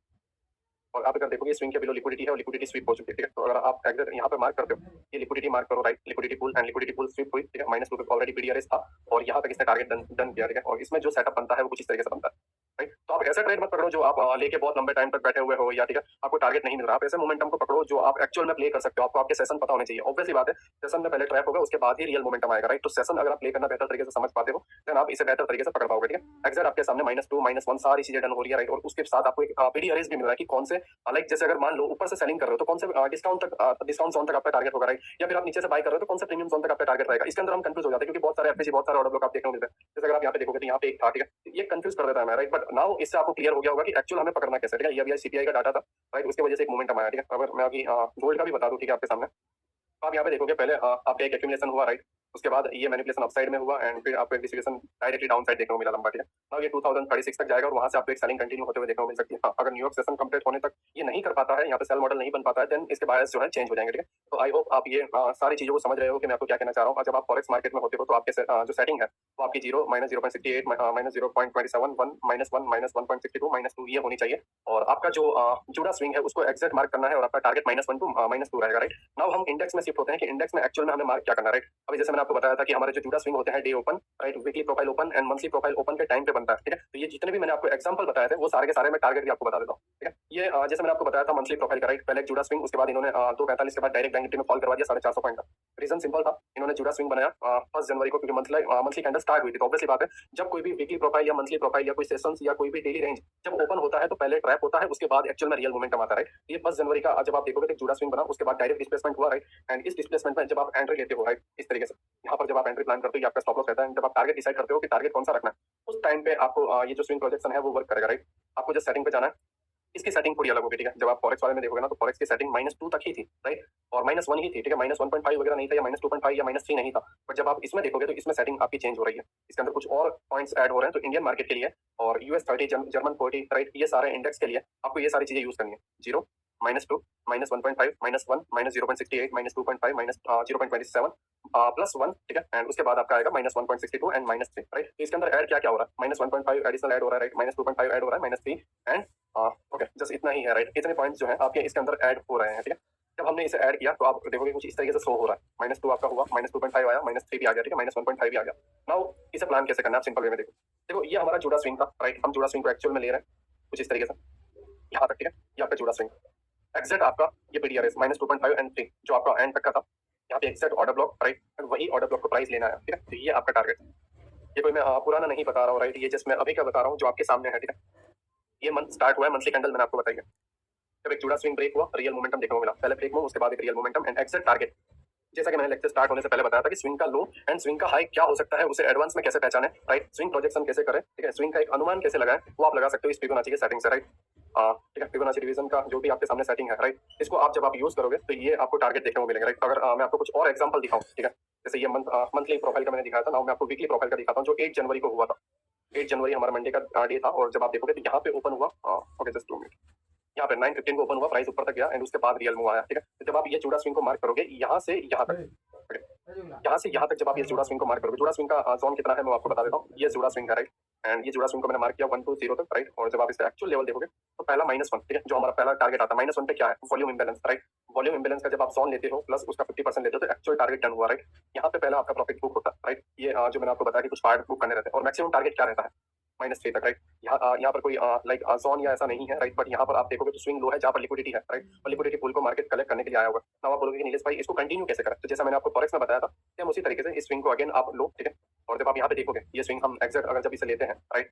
और आप अगर देखोगे स्विंग के बिलो लिक्विडिटी है और लिक्विडिटी स्वीप हो चुकी है, ठीक है। तो अगर आप एग्जैक्ट यहाँ पे मार्क करते हो, ये लिक्विडिटी मार्क करो, right, liquidity pool and liquidity pool sweep हुई, ठीक है। -2 तक ऑलरेडी पीडीआरएस था और यहाँ तक इसने टारगेट डन किया, ठीक है। और इसमें जो सेटअप बनता है वो कुछ इस तरीके से बनता है, राइट। तो आप ऐसा ट्रेड मत पकड़ो जो आप लेके बहुत लंबे टाइम तक बैठे हुए हो या, ठीक है, आपको टारगेट नहीं मिल रहा। आप ऐसे मोमेंटम को पकड़ो जो आप एक्चुअल में प्ले कर सकते हो। आपको आपके सेशन पता होने चाहिए। ऑब्वियसली बात है सेशन में पहले ट्रैप होगा उसके बाद ही रियल मोमेंटम आएगा, राइट। तो सेशन अगर आप प्ले करना बेहतर तरीके से समझ पाते हो देन आप इसे बेहतर तरीके से पकड़ पाओगे, ठीक है। एक्जैक्ट आपके सामने -2 -1 सारी चीजें डन हो रही है, राइट। और उसके साथ आपको एक पीडीआरएस भी मिल रहा है कि कौन से लाइक जैसे अगर मान लो ऊपर से सेलिंग कर रहे हो तो कौन से डिस्काउंट जोन तक आपका टारगेट होगा, राइट। या फिर आप नीचे से बाय कर रहे हो तो कौन से प्रीमियम जोन तक आपका टारगेट रहेगा। इसके अंदर हम कंफ्यूज हो जाते हैं क्योंकि बहुत सारे एफपीजी बहुत सारे ऑर्डर ब्लॉक आप देखने को मिलते हैं। जैसे अगर आप यहाँ पे देखोगे तो यहाँ पे एक था, ठीक है। ये कंफ्यूज कर देता है, राइट। बट नाउ इससे आपको क्लियर हो गया होगा कि एक्चुअल हमें पकड़ना कैसे, ठीक है। ये अभी सीपीआई का डाटा था, राइट, उसकी वजह से एक मोमेंटम आया, ठीक है। अगर मैं अभी गोल्ड का भी बता दूं, ठीक है, आपके सामने। तो आप यहाँ पे देखोगे पहले आपका एक एक्यूमुलेशन हुआ, राइट। उसके बाद ये मैनिपुलेशन अपसाइड में हुआ एंड फिर आपको एक डिस्ट्रीब्यूशन डायरेक्टली डाउन साइड देखने को मिला लंबा, ठीक है। नाउ ये 2036 तक जाएगा और वहां से आपको एक सेलिंग कंटिन्यू होते हुए देखने को मिल सकती है। हाँ, अगर न्यूयॉर्क सेशन कंप्लीट होने तक ये नहीं कर पाता है, यहाँ पे सेल मॉडल नहीं बन पाता है, देन इसके बायस जो है चेंज हो जाएंगे, ठीक है। तो आई होप आप ये सारी चीजों को समझ रहे हो कि मैं आपको क्या कहना चाह रहा हूँ। जब आप फॉरेक्स मार्केट में होते हो तो आपके जो सेटिंग है वो आपकी 0 -0.68 -0.27 1 -1 -1.62 -2 ये होनी चाहिए और आपका जो जुड़ा स्विंग है उसको एग्जैक्ट मार्क करना है और आपका टारगेट -1 टू -2 रहेगा, राइट। नाउ हम इंडेक्स में शिफ्ट होते हैं कि इंडेक्स में एक्चुअल में हमें मार्क क्या करना है, राइट। अभी जैसे मैंने आपको बताया था कि हमारे जो जुड़ा स्विंग होते हैं day open, right, weekly profile open and monthly profile open के टाइम पे बनता है, ठीक है। तो ये जितने भी मैंने आपको एग्जांपल बताए थे वो सारे के सारे मैं टारगेट भी आपको बता देता हूँ, ठीक है। ये जैसे मैंने आपको बताया था मंथली प्रोफाइल का, राइट, पहले एक जुड़ा स्विंग, उसके बाद इन्होंने 2:45 के बाद डायरेक्ट बैंक निफ्टी में फॉल करवा दिया 450 पॉइंट का। रीजन सिंपल था, इन्होंने जुड़ा स्विंग बनाया 1 जनवरी को, क्योंकि मंथली कैंडल स्टार्ट हुई थी। तो ऑब्वियसली बात है, जब कोई भी वीकली प्रोफाइल या मंथली प्रोफाइल या कोई सेशंस या कोई भी डेली रेंज जब ओपन होता है तो पहले ट्रैप होता है, उसके बाद एक्चुअल में रियल मोमेंटम आता है, राइट। ये 1 जनवरी का जब आप देखोगे तो जुड़ा स्विंग बना, उसके बाद डायरेक्ट डिस्प्लेसमेंट हुआ, राइट। एंड इस डिस्प्लेसमेंट में जब आप एंट्री लेते हो, राइट, इस तरीके से यहाँ पर जब आप एंट्री प्लान करते हो, ये आपका स्टॉप लॉस रहता है। जब आप टारगेट डिसाइड करते हो कि टारगेट कौन सा रखना है, उस टाइम पे आपको ये जो स्विंग प्रोजेक्शन है वो वर्क करेगा, राइट। आपको जस्ट सेटिंग पे जाना है, इसकी सेटिंग थोड़ी अलग होगी, ठीक है। जब आप फॉरेक्स वाले में देखोगे ना तो फॉरेक्स की सेटिंग -2 तक ही थी, राइट, और -1 ही थी, ठीक है। -1.5 वगैरह नहीं था या -2.5 या -3 नहीं था। बट जब आप इसमें देखोगे तो इसमें सेटिंग आपकी चेंज हो रही है, इसके अंदर कुछ और पॉइंट्स ऐड हो रहे हैं। तो इंडियन मार्केट के लिए और US 30 जर्मन 40, राइट, ये सारे इंडेक्स के लिए आपको ये सारी चीजें यूज करनी है। 0 -2 -1.5 -1 -0.68 -2.5 -0.27 +1, ठीक है। एंड उसके बाद आपका आएगा -1.62 एंड -3, राइट। तो इसके अंदर ऐड क्या क्या हो रहा है, -1.5 एडिशनल ऐड हो रहा है, राइट, -2.5 ऐड हो रहा है, -3 एंड ओके, जस्ट इतना ही है, राइट। इतने पॉइंट्स जो है आपके इसके अंदर ऐड हो रहे हैं, ठीक है। जब हमने इसे ऐड किया तो आप देखोगे कुछ इस तरीके से शो हो रहा है, -2 आपका हुआ, -2.5 आया, -3 भी आ गया, ठीक है, -1.5 भी आ गया। नाउ इसे प्लान कैसे करना है, आप सिंपल वे में देखो। देखो ये हमारा जुड़ा स्विंग था, राइट, हम जुड़ा स्विंग को एक्चुअल में ले रहे हैं कुछ इस तरीके से यहाँ तक, ठीक है। ये आपका जुड़ा स्विंग एग्जैक्ट आपका ये PDRS -2.5 एंड 3 जो आपका एंड तक का था, यहाँ पे एग्जैक्ट ऑर्डर ब्लॉक, राइट, वही ऑर्डर ब्लॉक को प्राइस लेना है, ठीक है। तो ये आपका टारगेट है। ये कोई मैं पुराना नहीं बता रहा हूँ, राइट, ये जस्ट मैं अभी का बता रहा हूँ जो आपके सामने है, ठीक है। ये मंथ स्टार्ट हुआ है, मंथली कैंडल मैंने आपको बताई है। जब एक जुड़ा स्विंग ब्रेक हुआ, रियल मोमेंटम देखने को मिला, पहले ब्रेक में उसके बाद एक real momentum and exact target. जैसा कि मैंने लेक्चर स्टार्ट होने से पहले बताया था कि स्विंग का लो एंड स्विंग का हाई क्या हो सकता है, उसे एडवांस में कैसे पहचाने, राइट, स्विंग प्रोजेक्शन कैसे करें, ठीक है, स्विंग का एक अनुमान कैसे लगाएं, वो आप लगा सकते हो इस फिबोनाची की सेटिंग से, राइट। ठीक है, फिबोनाची डिवीजन का जो भी आपके सामने सेटिंग है, राइट, इसको आप जब आप यूज करोगे तो ये आपको टारगेट देखने को मिलेंगे, राइट। अगर मैं आपको कुछ और एग्जांपल दिखाऊं, ठीक है, जैसे ये मंथली प्रोफाइल का मैंने दिखाया था, नाउ मैं आपको वीकली प्रोफाइल का दिखाता हूँ जो 8 जनवरी को हुआ था। 8 जनवरी हमारा मंडे का डे था और जब आप देखोगे तो यहाँ पे ओपन हुआ, ओके जस्ट 2 मिनट, यहाँ पे 9:15 को ओपन हुआ, प्राइस ऊपर तक गया एंड उसके बाद रियल मूव आया, ठीक है। तो जब आप ये जुड़ा स्विंग को मार्क करोगे यहाँ से यहाँ तक, यहाँ से यहाँ तक जब आप ये जुड़ा स्विंग को मार्क करोगे, जुड़ा स्विंग का जोन कितना है मैं आपको बता देता हूँ। ये जुड़ा स्विंग है, राइट, एंड ये जुड़ा स्विंग को मैंने मार्क किया 1 to 0 तक, राइट। और जब आप इसका एक्चुअल लेवल देखोगे तो पहला -1, ठीक है, जो हमारा पहला टारगेट आता है, -1 पे क्या है, volume imbalance, right. Volume imbalance का जब आप जोन लेते हो प्लस उसका 50% लेते हो तो एक्चुअल टारगेट डन हुआ, राइट। यहाँ पे पहला आपका प्रॉफिट बुक होता है, राइट। ये जो मैंने आपको बताया कि कुछ पार्ट बुक करने रहते हैं और मैक्सिमम टारगेट क्या रहता है, -3 तक, राइट। यहाँ पर कोई लाइक जोन या ऐसा नहीं है, राइट, बट यहाँ पर आप देखोगे तो स्विंग लो है जहाँ पर लिक्विडिटी है, राइट, और लिक्विडिटी पूल को मार्केट कलेक्ट करने के लिए आया हुआ है। now आप बोलोगे कि नीलेश भाई इसको कंटिन्यू कैसे करें, तो जैसा मैंने आपको फॉरेक्स में बताया था सेम उसी तरीके से इस स्विंग को अगेन आप लो, ठीक है। और जब आप यहाँ पे देखोगे ये स्विंग हम एग्जैक्ट अगर जब इसे लेते हैं, राइट,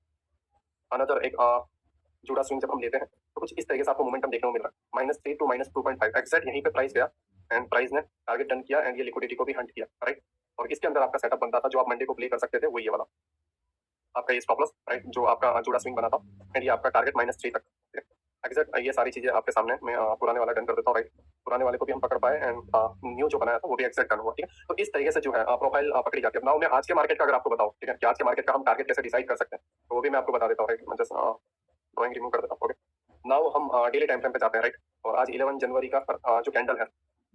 अनदर एक जुड़ा स्विंग जब हम लेते हैं तो कुछ इस तरीके से आपको मोमेंटम देखने को मिल रहा है, -3 to -2.5 एग्जैक्ट यहीं पे प्राइस गया एंड प्राइस ने टारगेट डन किया एंड ये लिक्विडिटी को भी हंट किया, राइट। और इसके अंदर आपका सेटअप बनता था जो आप मंडे को प्ले कर सकते थे, वो ये वाला आपका ये स्टॉप लॉस, राइट, जो आपका जुड़ा स्विंग बना था एंड ये आपका टारगेट -3 तक, एग्जैक्ट ये सारी चीजें आपके सामने मैं पुराने वाला डन कर देता हूँ, राइट। पुराने वाले को भी हम पकड़ पाए एंड न्यू जो बनाया था वो भी एग्जैक्ट डन हुआ, ठीक है। तो इस तरीके से जो है प्रोफाइल पकड़ी जाती है। नाउ मैं आज के मार्केट का अगर आपको बताऊँ, ठीक है, कि आज के मार्केट का हम टारगेट कैसे डिसाइड कर सकते हैं तो वो भी मैं आपको बता देता हूँ, राइट। मैं जस्ट ड्राइंग रिमूव कर देता हूँ, ओके। नाउ हम डेली टाइम फ्रेम पे जाते हैं, राइट। और आज 11 जनवरी का जो कैंडल है,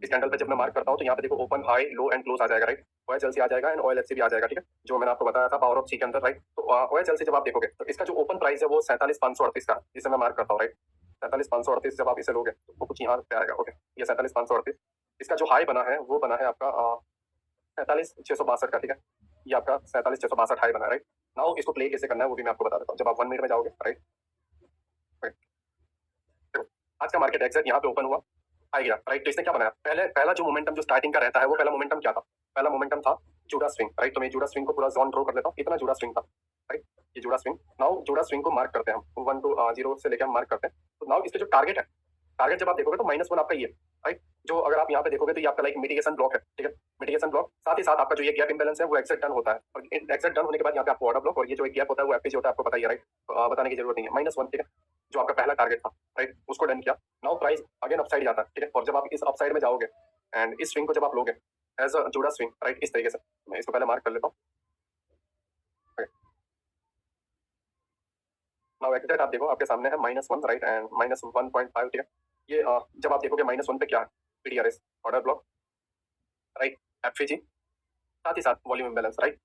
इस कैंडल पे जब मैं मार्क करता हूँ तो यहाँ पे देखो open high low and close आ जाएगा, राइट। OHLC आ जाएगा एंड OLHC भी आ जाएगा, ठीक है, जो मैंने आपको बताया था पावर ऑफ सी के अंदर, राइट। तो OHLC जब आप देखोगे तो इसका जो ओपन प्राइस है वो 47,538 का, जिसे मैं मार्क करता हूँ, राइट। 47,538 जब आप इसे लोगे तो वो कुछ यहाँ पे आएगा, ओके। ये 47,538, इसका जो हाई बना है वो बना है आपका 47,662 का, ठीक है। ये आपका 47,662 हाई बना है, राइट। नाउ इसको प्ले कैसे करना है वो भी मैं आपको बता देता हूँ। जब आप 1 मिनट में जाओगे, राइट, आज का मार्केट एग्जैक्ट यहाँ पे ओपन हुआ, आ गया, राइट। तो इसने क्या बनाया, पहला जो मोमेंटम जो स्टार्टिंग का रहता है वो पहला मोमेंटम क्या था, पहला मोमेंटम था जुड़ा स्विंग, राइट। तो मैं जुड़ा स्विंग को पूरा जोन ड्रॉ कर लेता हूँ, इतना जुड़ा स्विंग था, राइट। ये जुड़ा स्विंग, नाउ जुड़ा स्विंग को मार्क करते हैं हम 1 to 0 से लेकर हम मार्क करते हैं। तो नाउ इसके जो टारगेट है, टारगेट जब आप देखोगे तो -1 आपका ये, राइट। जो अगर आप यहाँ पे देखोगे तो ये आपका लाइक मिटिगेशन ब्लॉक है, ठीक है, मिटिगेशन ब्लॉक। साथ ही साथ आपका जो ये गैप इंबैलेंस है वो एक्सेट डन होता है और एक्सेट डन होने के बाद यहाँ पे आपको ऑर्डर ब्लॉक और ये जो एक गैप होता है वो एफपीजी होता है, आपको पता ही है, राइट। तो बताने की जरूरत नहीं है, -1, ठीक है, जो आपका पहला टारगेट था, राइट, उसको डन किया। नाउ प्राइस अगेन अपसाइड जाता है, ठीक है। और जब आप इस अपसाइड में जाओगे एंड इस स्विंग को जब आप लोगे एज अ जुड़ा स्विंग, राइट, इस तरीके से मैं इसको पहले मार्क कर लेता हूँ। नाउ एग्जैक्ट आप देखो आपके सामने है -1 राइट एंड -1.5, ठीक है। ये जब आप देखोगे -1 पे क्या है, पीडीआरएस ऑर्डर ब्लॉक, राइट, एफवीजी, साथ ही साथ वॉल्यूम इम्बैलेंस, राइट।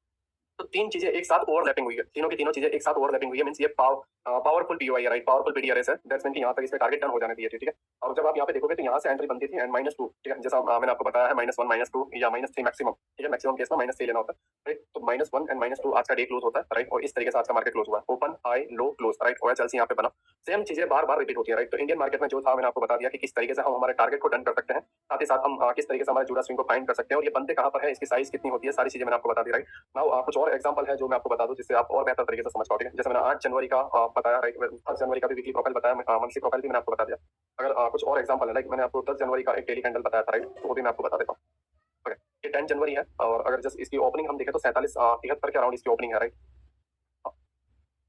तो तीन चीजें एक साथ ओवरलैपिंग हुई है, तीनों की तीनों चीजें एक साथ ओवरलैपिंग हुई है, मींस ये पावरफुल पीओआई है, राइट, पावरफुल पीडीआरएस है, दैट्स मीन कि यहाँ तक इसमें टारगेट टर्न हो जाने दिए थे, ठीक है। और जब आप यहाँ पे देखोगे तो यहाँ से एंट्री बनती थी एंड -2, ठीक है, जैसा मैंने आपको बताया है -1 -2 या -3 मैक्सिमम, ठीक है, मैक्सिमम केस में -3 लेना होता है, राइट। तो -1 एंड -2 आज का डे क्लोज होता है, राइट, और इस तरीके से आज का मार्केट क्लोज हुआ, open high low close, right, OHLC यहाँ पे बना, सेम चीजें बार बार रिपीट होती है, राइट। तो इंडियन मार्केट में जो था मैंने आपको बता दिया कि किस तरीके से हम हमारे टारगेट को डन कर सकते हैं, साथ ही साथ हम किस तरीके से हमारे जुड़ा स्विंग को फाइंड कर सकते हैं और ये बनते कहाँ पर है, इसकी साइज कितनी होती है, सारी चीजें मैंने आपको बता दी, राइट। नाउ कुछ और एग्जांपल है जो मैं आपको बता दूं जिससे आप और बेहतर तरीके से समझ पाओगे। जैसे मैंने 8 जनवरी का बताया, राइट, 10 जनवरी का भी वीकली प्रोफाइल बताया, मंथली प्रोफाइल भी मैंने आपको बता दिया। अगर कुछ और एग्जांपल है, लाइक मैंने आपको 10 जनवरी का एक डेली कैंडल बताया था, राइट, तो वो भी मैं आपको बता देता हूँ। ओके, ये 10 जनवरी है और अगर जस्ट इसकी ओपनिंग हम देखें तो 47 73 के अराउंड इसकी ओपनिंग है, राइट।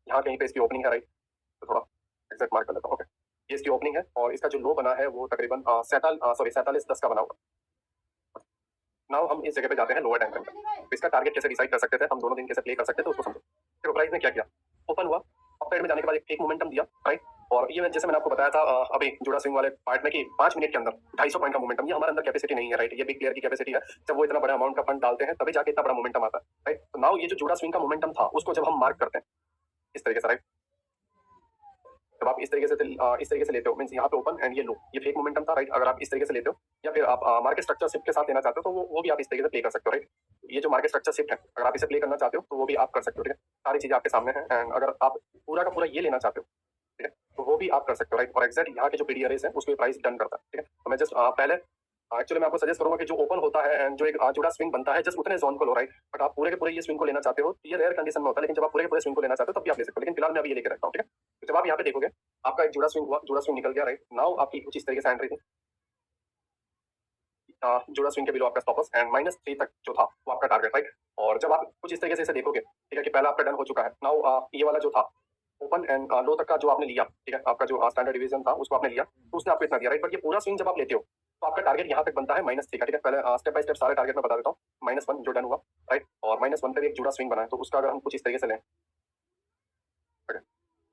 यहाँ कहीं पे इसकी ओपनिंग है, राइट, तो थोड़ा एग्जैक्ट मार्क कर लेता हूँ। ओके, ये इसकी ओपनिंग है और इसका जो लो बना है वो तकरीबन 47.10 का बना हुआ। नाउ हम इस जगह पे जाते हैं लोअर टाइम फ्रेम पे। तो इसका टारगेट कैसे डिसाइड कर सकते थे, हम दोनों दिन कैसे प्ले कर सकते थे उसको समझो। देखो प्राइस ने क्या किया, ओपन हुआ, अप साइड में जाने के बाद एक मोमेंटम दिया, राइट। और ये जैसे मैंने आपको बताया था अभी जुड़ा स्विंग वाले पार्ट में कि 5 मिनट के अंदर 250 पॉइंट का मोमेंटम, ये हमारे अंदर कैपेसिटी नहीं है, राइट। ये बिग प्लेयर की कैपेसिटी है, जब वो इतना बड़ा अमाउंट का फंड डालते हैं तभी जाके इतना बड़ा मोमेंटम आता है, राइट। तो नाउ ये जो जुड़ा स्विंग का मोमेंटम था उसको जब हम मार्क करते हैं इस तरीके से, राइट, जब आप इस तरीके से लेते हो, मींस यहाँ पे ओपन एंड ये लो, ये फेक मोमेंटम था, राइट। अगर आप इस तरीके से लेते हो या फिर आप मार्केट स्ट्रक्चर शिफ्ट के साथ लेना चाहते हो तो वो भी आप इस तरीके से प्ले कर सकते हो, राइट। ये जो मार्केट स्ट्रक्चर शिफ्ट है अगर आप इसे प्ले करना चाहते हो तो वो भी आप कर सकते हो, ठीक है। सारी चीजें आपके सामने हैं एंड अगर आप पूरा का पूरा ये लेना चाहते हो, ठीक है, तो वो भी आप कर सकते हो, राइट। और एग्जैक्ट यहाँ के जो पीडीआरएस है उसको प्राइस डन करता है, ठीक है। तो मैं जस्ट पहले एक्चुअली मैं आपको सजेस्ट करूंगा कि जो ओपन होता है एंड जो एक जुड़ा स्विंग बनता है जस्ट उतने जोन को लो, राइट। बट आप पूरे के पूरे ये स्विंग को लेना चाहते हो ये रेयर कंडीशन में होता है, लेकिन जब आप पूरे के पूरे स्विंग को लेना चाहते हो तब भी आप ले सकते हो, लेकिन फिलहाल मैं अभी ये लेके रखता हूँ, ठीक है। तो जब आप यहाँ पे देखोगे आपका एक जुड़ा स्विंग हुआ, जुड़ा स्विंग निकल गया, राइट। नाउ आपकी कुछ इस तरीके से एंट्री थी, जुड़ा स्विंग के बिलो आपका स्टॉप लॉस एंड -3 तक जो था वो आपका टारगेट, राइट। और जब आप कुछ इस तरीके से इसे देखोगे, ठीक है, कि पहला आपका डन हो चुका है। नाउ ये वाला जो था ओपन एंड लो तक का जो आपने लिया, ठीक है, आपका जो स्टैंडर्ड डिवीजन था उसको आपने लिया तो उसने आपको इतना दिया, राइट। बट ये पूरा स्विंग जब आप लेते हो तो आपका टारगेट यहाँ तक बनता है -3 का, ठीक है। पहले स्टेप बाय स्टेप सारे टारगेट मैं बता देता हूँ। -1 जो डन हुआ, राइट, और -1 पे भी एक जुड़ा स्विंग बना है, तो उसका अगर हम कुछ इस तरीके से लें,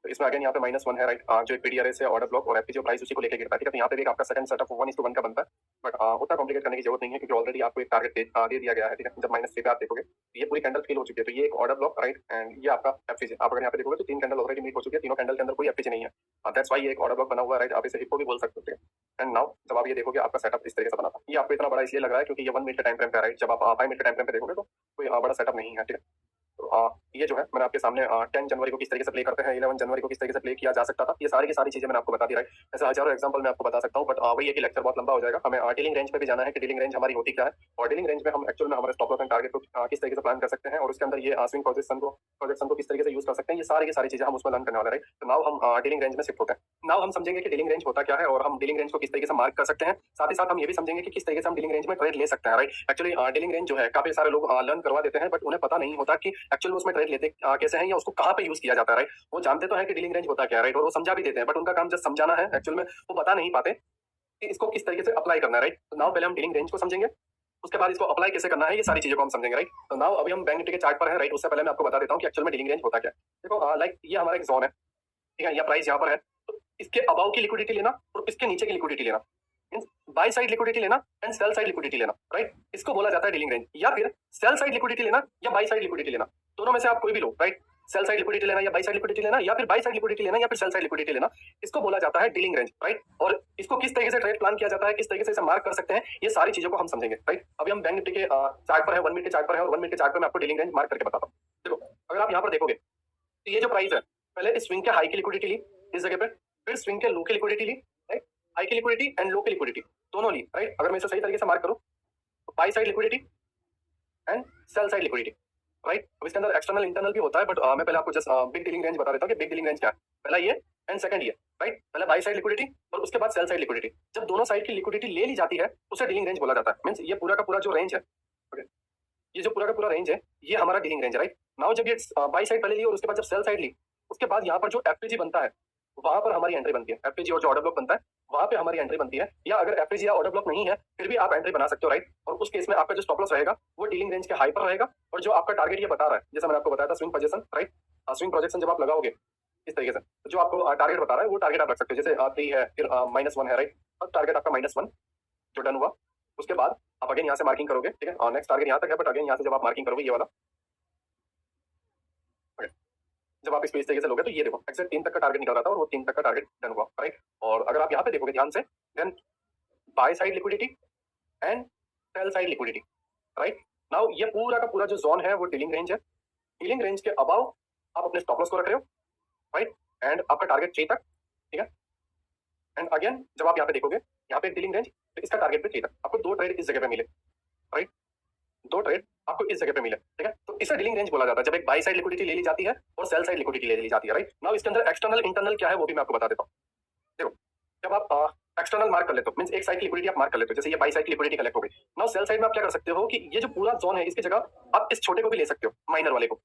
तो इसमें अगेन यहाँ पे -1 है, राइट। जो एक पीडीआरएस है ऑर्डर ब्लॉक और एफपीजी प्राइस उसी को लेके गिरता है, ठीक है। तो यहाँ पे भी आपका सेकंड सेटअप 1:1 का बनता है, बट उतना कॉम्प्लिकेट करने की जरूरत नहीं है क्योंकि ऑलरेडी आपको एक टारगेट दे दिया गया है, ठीक है। जब -3 पे आप देखोगे तो ये पूरी कैंडल फिल हो चुकी है, तो ये एक ऑर्डर ब्लॉक, राइट, एंड ये आपका एफपीजी। आप अगर यहाँ पे देखोगे तो 3 कैंडल ऑलरेडी मीट हो चुकी है, तीनों कैंडल के अंदर कोई एफपीजी नहीं है, दैट्स व्हाई ये एक ऑर्डर ब्लॉक बना हुआ है, राइट। आप इसे हिप्पो भी बोल सकते हो, एंड नाउ जब आप ये देखोगे आपका सेटअप इस तरीके से बना था। ये आपको इतना बड़ा इसलिए लग रहा है क्योंकि ये 1 मिनट के टाइम फ्रेम पे है, राइट। जब आप 5 मिनट के टाइम फ्रेम पे देखोगे तो कोई बड़ा सेटअप नहीं है, ठीक है। तो ये जो है मैंने आपके सामने 10 जनवरी को किस तरीके से प्ले करते हैं, 11 जनवरी को किस तरीके से प्ले किया जा सकता था, ये सारी की सारी चीजें मैंने आपको बता दी, राइट। ऐसे हजारों एग्जांपल मैं आपको बता सकता हूं, बट वही है कि लेक्चर बहुत लंबा हो जाएगा। हमें डीलिंग रेंज पे भी जाना है कि डीलिंग रेंज हमारी होती क्या है और डीलिंग रेंज में हम एक्चुअल में हमारे स्टॉप लॉस एंड टारगेट को किस तरीके से प्लान कर सकते हैं और उसके अंदर ये स्विंग प्रोजेक्शन को किस तरीके से यूज कर सकते हैं, ये सारी की सारी चीजें हम उसमें लर्न करने वाले, राइट। तो नाउ हम डीलिंग रेंज में शिफ्ट होते हैं। नाउ हम समझेंगे कि डीलिंग रेंज होता क्या है और हम डीलिंग रेंज को किस तरीके से मार्क कर सकते हैं, साथ ही साथ हम ये भी समझेंगे कि किस तरीके से हम डीलिंग रेंज में ट्रेड ले सकते हैं, राइट। एक्चुअली डीलिंग रेंज जो है काफी सारे लोग लर्न करवा देते हैं बट उन्हें पता नहीं होता कि एक्चुअल में उसमें ट्रेड लेते कैसे हैं या उसको कहाँ पे यूज किया जाता है, राइट। वो जानते तो है कि डीलिंग रेंज होता क्या है, राइट, और वो समझा भी देते हैं बट उनका काम जस्ट समझाना है, एक्चुअल में वो बता नहीं पाते कि इसको किस तरीके से अप्लाई करना है, राइट। तो नाउ पहले हम डीलिंग रेंज को समझेंगे, उसके बाद इसको अप्लाई कैसे करना है, ये सारी चीजों को हम समझेंगे, राइट। तो नाउ अभी हम बैंक निफ्टी के चार्ट पर है, राइट। उससे पहले मैं आपको बता देता हूँ कि एक्चुअल में डीलिंग रेंज होता क्या है। देखो लाइक ये हमारा एक जोन है, ठीक है, या प्राइस यहाँ पर है, तो इसके अबाव की लिक्विडिटी लेना और इसके नीचे की लिक्विडिटी लेना, मींस बाय साइड लिक्विडिटी लेना एंड सेल साइड लिक्विडिटी लेना, राइट। इसको बोला जाता है डीलिंग रेंज, या फिर सेल साइड लिक्विडिटी लेना या बाय साइड लिक्विडिटी लेना, दोनों में से आप कोई भी लो, राइट। सेल साइड लिक्विडिटी लेना या बाय साइड लिक्विडिटी लेना या फिर बाय साइड लिक्विडिटी लेना या फिर सेल साइड लिक्विडिटी लेना, इसको बोला जाता है डीलिंग रेंज, राइट। और इसको किस तरीके से ट्रेड प्लान किया जाता है, किस तरीके से इसे मार्क कर सकते हैं, ये सारी चीजों को हम समझेंगे, राइट। अभी हम बैंक निफ्टी के चार्ट पर है, 1 मिनट के चार्ट पर है और 1 मिनट के चार्ट पर मैं आपको डीलिंग रेंज मार्क करके बताता हूँ। देखो अगर आप यहाँ पर देखोगे तो ये जो प्राइस है पहले इस स्विंग के हाई की लिक्विडिटी ली इस जगह पे, फिर स्विंग के लो की लिक्विडिटी ली, राइट। हाई की लिक्विडिटी एंड लो की लिक्विडिटी दोनों ली, राइट। अगर मैं इसे सही तरीके से मार्क करूं तो bye side liquidity and sell side liquidity, right. अब इसके अंदर एक्सटर्नल इंटरनल भी होता है बट मैं पहले आपको जस्ट बिग डीलिंग रेंज बता देता हूं कि बिग डीलिंग रेंज क्या है। पहला ये एंड सेकंड ये, राइट। पहले बाय साइड लिक्विडिटी और उसके बाद सेल साइड लिक्विडिटी। जब दोनों साइड की लिक्विडिटी ले ली जाती है उसे डीलिंग रेंज बोला जाता है, मींस ये पूरा का पूरा जो रेंज है, okay? ये जो पूरा का पूरा रेंज है ये हमारा डीलिंग रेंज है, राइट। नाउ जब ये बाय साइड पहले ली और उसके बाद जब सेल साइड ली उसके बाद यहाँ पर जो एफपीजी बनता है वहां पर हमारी एंट्री बनती है। एफपीजी और जो ऑर्डर ब्लॉक बनता है वहां पे हमारी एंट्री बनती है, या अगर एफपीजी या ऑर्डर ब्लॉक नहीं है फिर भी आप एंट्री बना सकते हो, राइट। और उस केस में आपका जो स्टॉप लॉस रहेगा वो डीलिंग रेंज के हाई पर रहेगा, और जो आपका टारगेट ये बता रहा है, जैसा मैंने आपको बताया था swing position, right. Swing projection जब आप लगाओगे इस तरीके से, तो जो आपको टारगेट बता रहा है वो टारगेट आप रख सकते हो, जैसे 3 है फिर -1 है, राइट। अब टारगेट आपका -1 जो डन हुआ, उसके बाद आप अगेन यहाँ से मार्किंग करोगे, ठीक है। नेक्स्ट टारगेट यहाँ तक है, बट अगेन यहाँ से जब आप मार्किंग करोगे ये वाला, okay, जब आप इस तरीके से लोगे तो ये देखो एक्सेक्ट 3 तक का टारगेट निकल रहा था और वो 3 तक का टारगेट डन हुआ, राइट। और अगर आप यहाँ पे देखोगे ध्यान से, then buy side liquidity and sell side liquidity, right. Now ये पूरा का पूरा जो जोन है वो डीलिंग रेंज है। डीलिंग रेंज के अबाव आप अपने स्टॉप लॉस को रख रहे हो, राइट। एंड आपका टारगेट 6 तक, ठीक है। एंड अगेन जब आप यहाँ पे देखोगे, यहाँ पे डीलिंग रेंज, तो इसका टारगेट पे 6 तक, आपको 2 ट्रेड इस जगह पे मिले, राइट। 2 ट्रेड आपको इस जगह पे मिले, ठीक है। तो इसे डीलिंग रेंज बोला जाता है जब एक बाई साइड लिक्विडिटी ले ली जाती है और सेल साइड लिक्विडिटी ले ली जाती है, राइट। नाउ इसके अंदर एक्सटर्नल इंटरनल क्या है वो भी मैं आपको बता देता हूँ। देखो जब आप एक्सटर्नल मार्क कर लेते हो, मींस एक साइड की लिक्विडिटी आप मार्क कर लेते हो, जैसे ये बाई साइड की लिक्विडिटी कलेक्ट हो गई। नाउ सेल साइड में आप क्या कर सकते हो कि ये जो पूरा जोन है इसकी जगह आप इस छोटे को भी ले सकते हो, माइनर वाले को,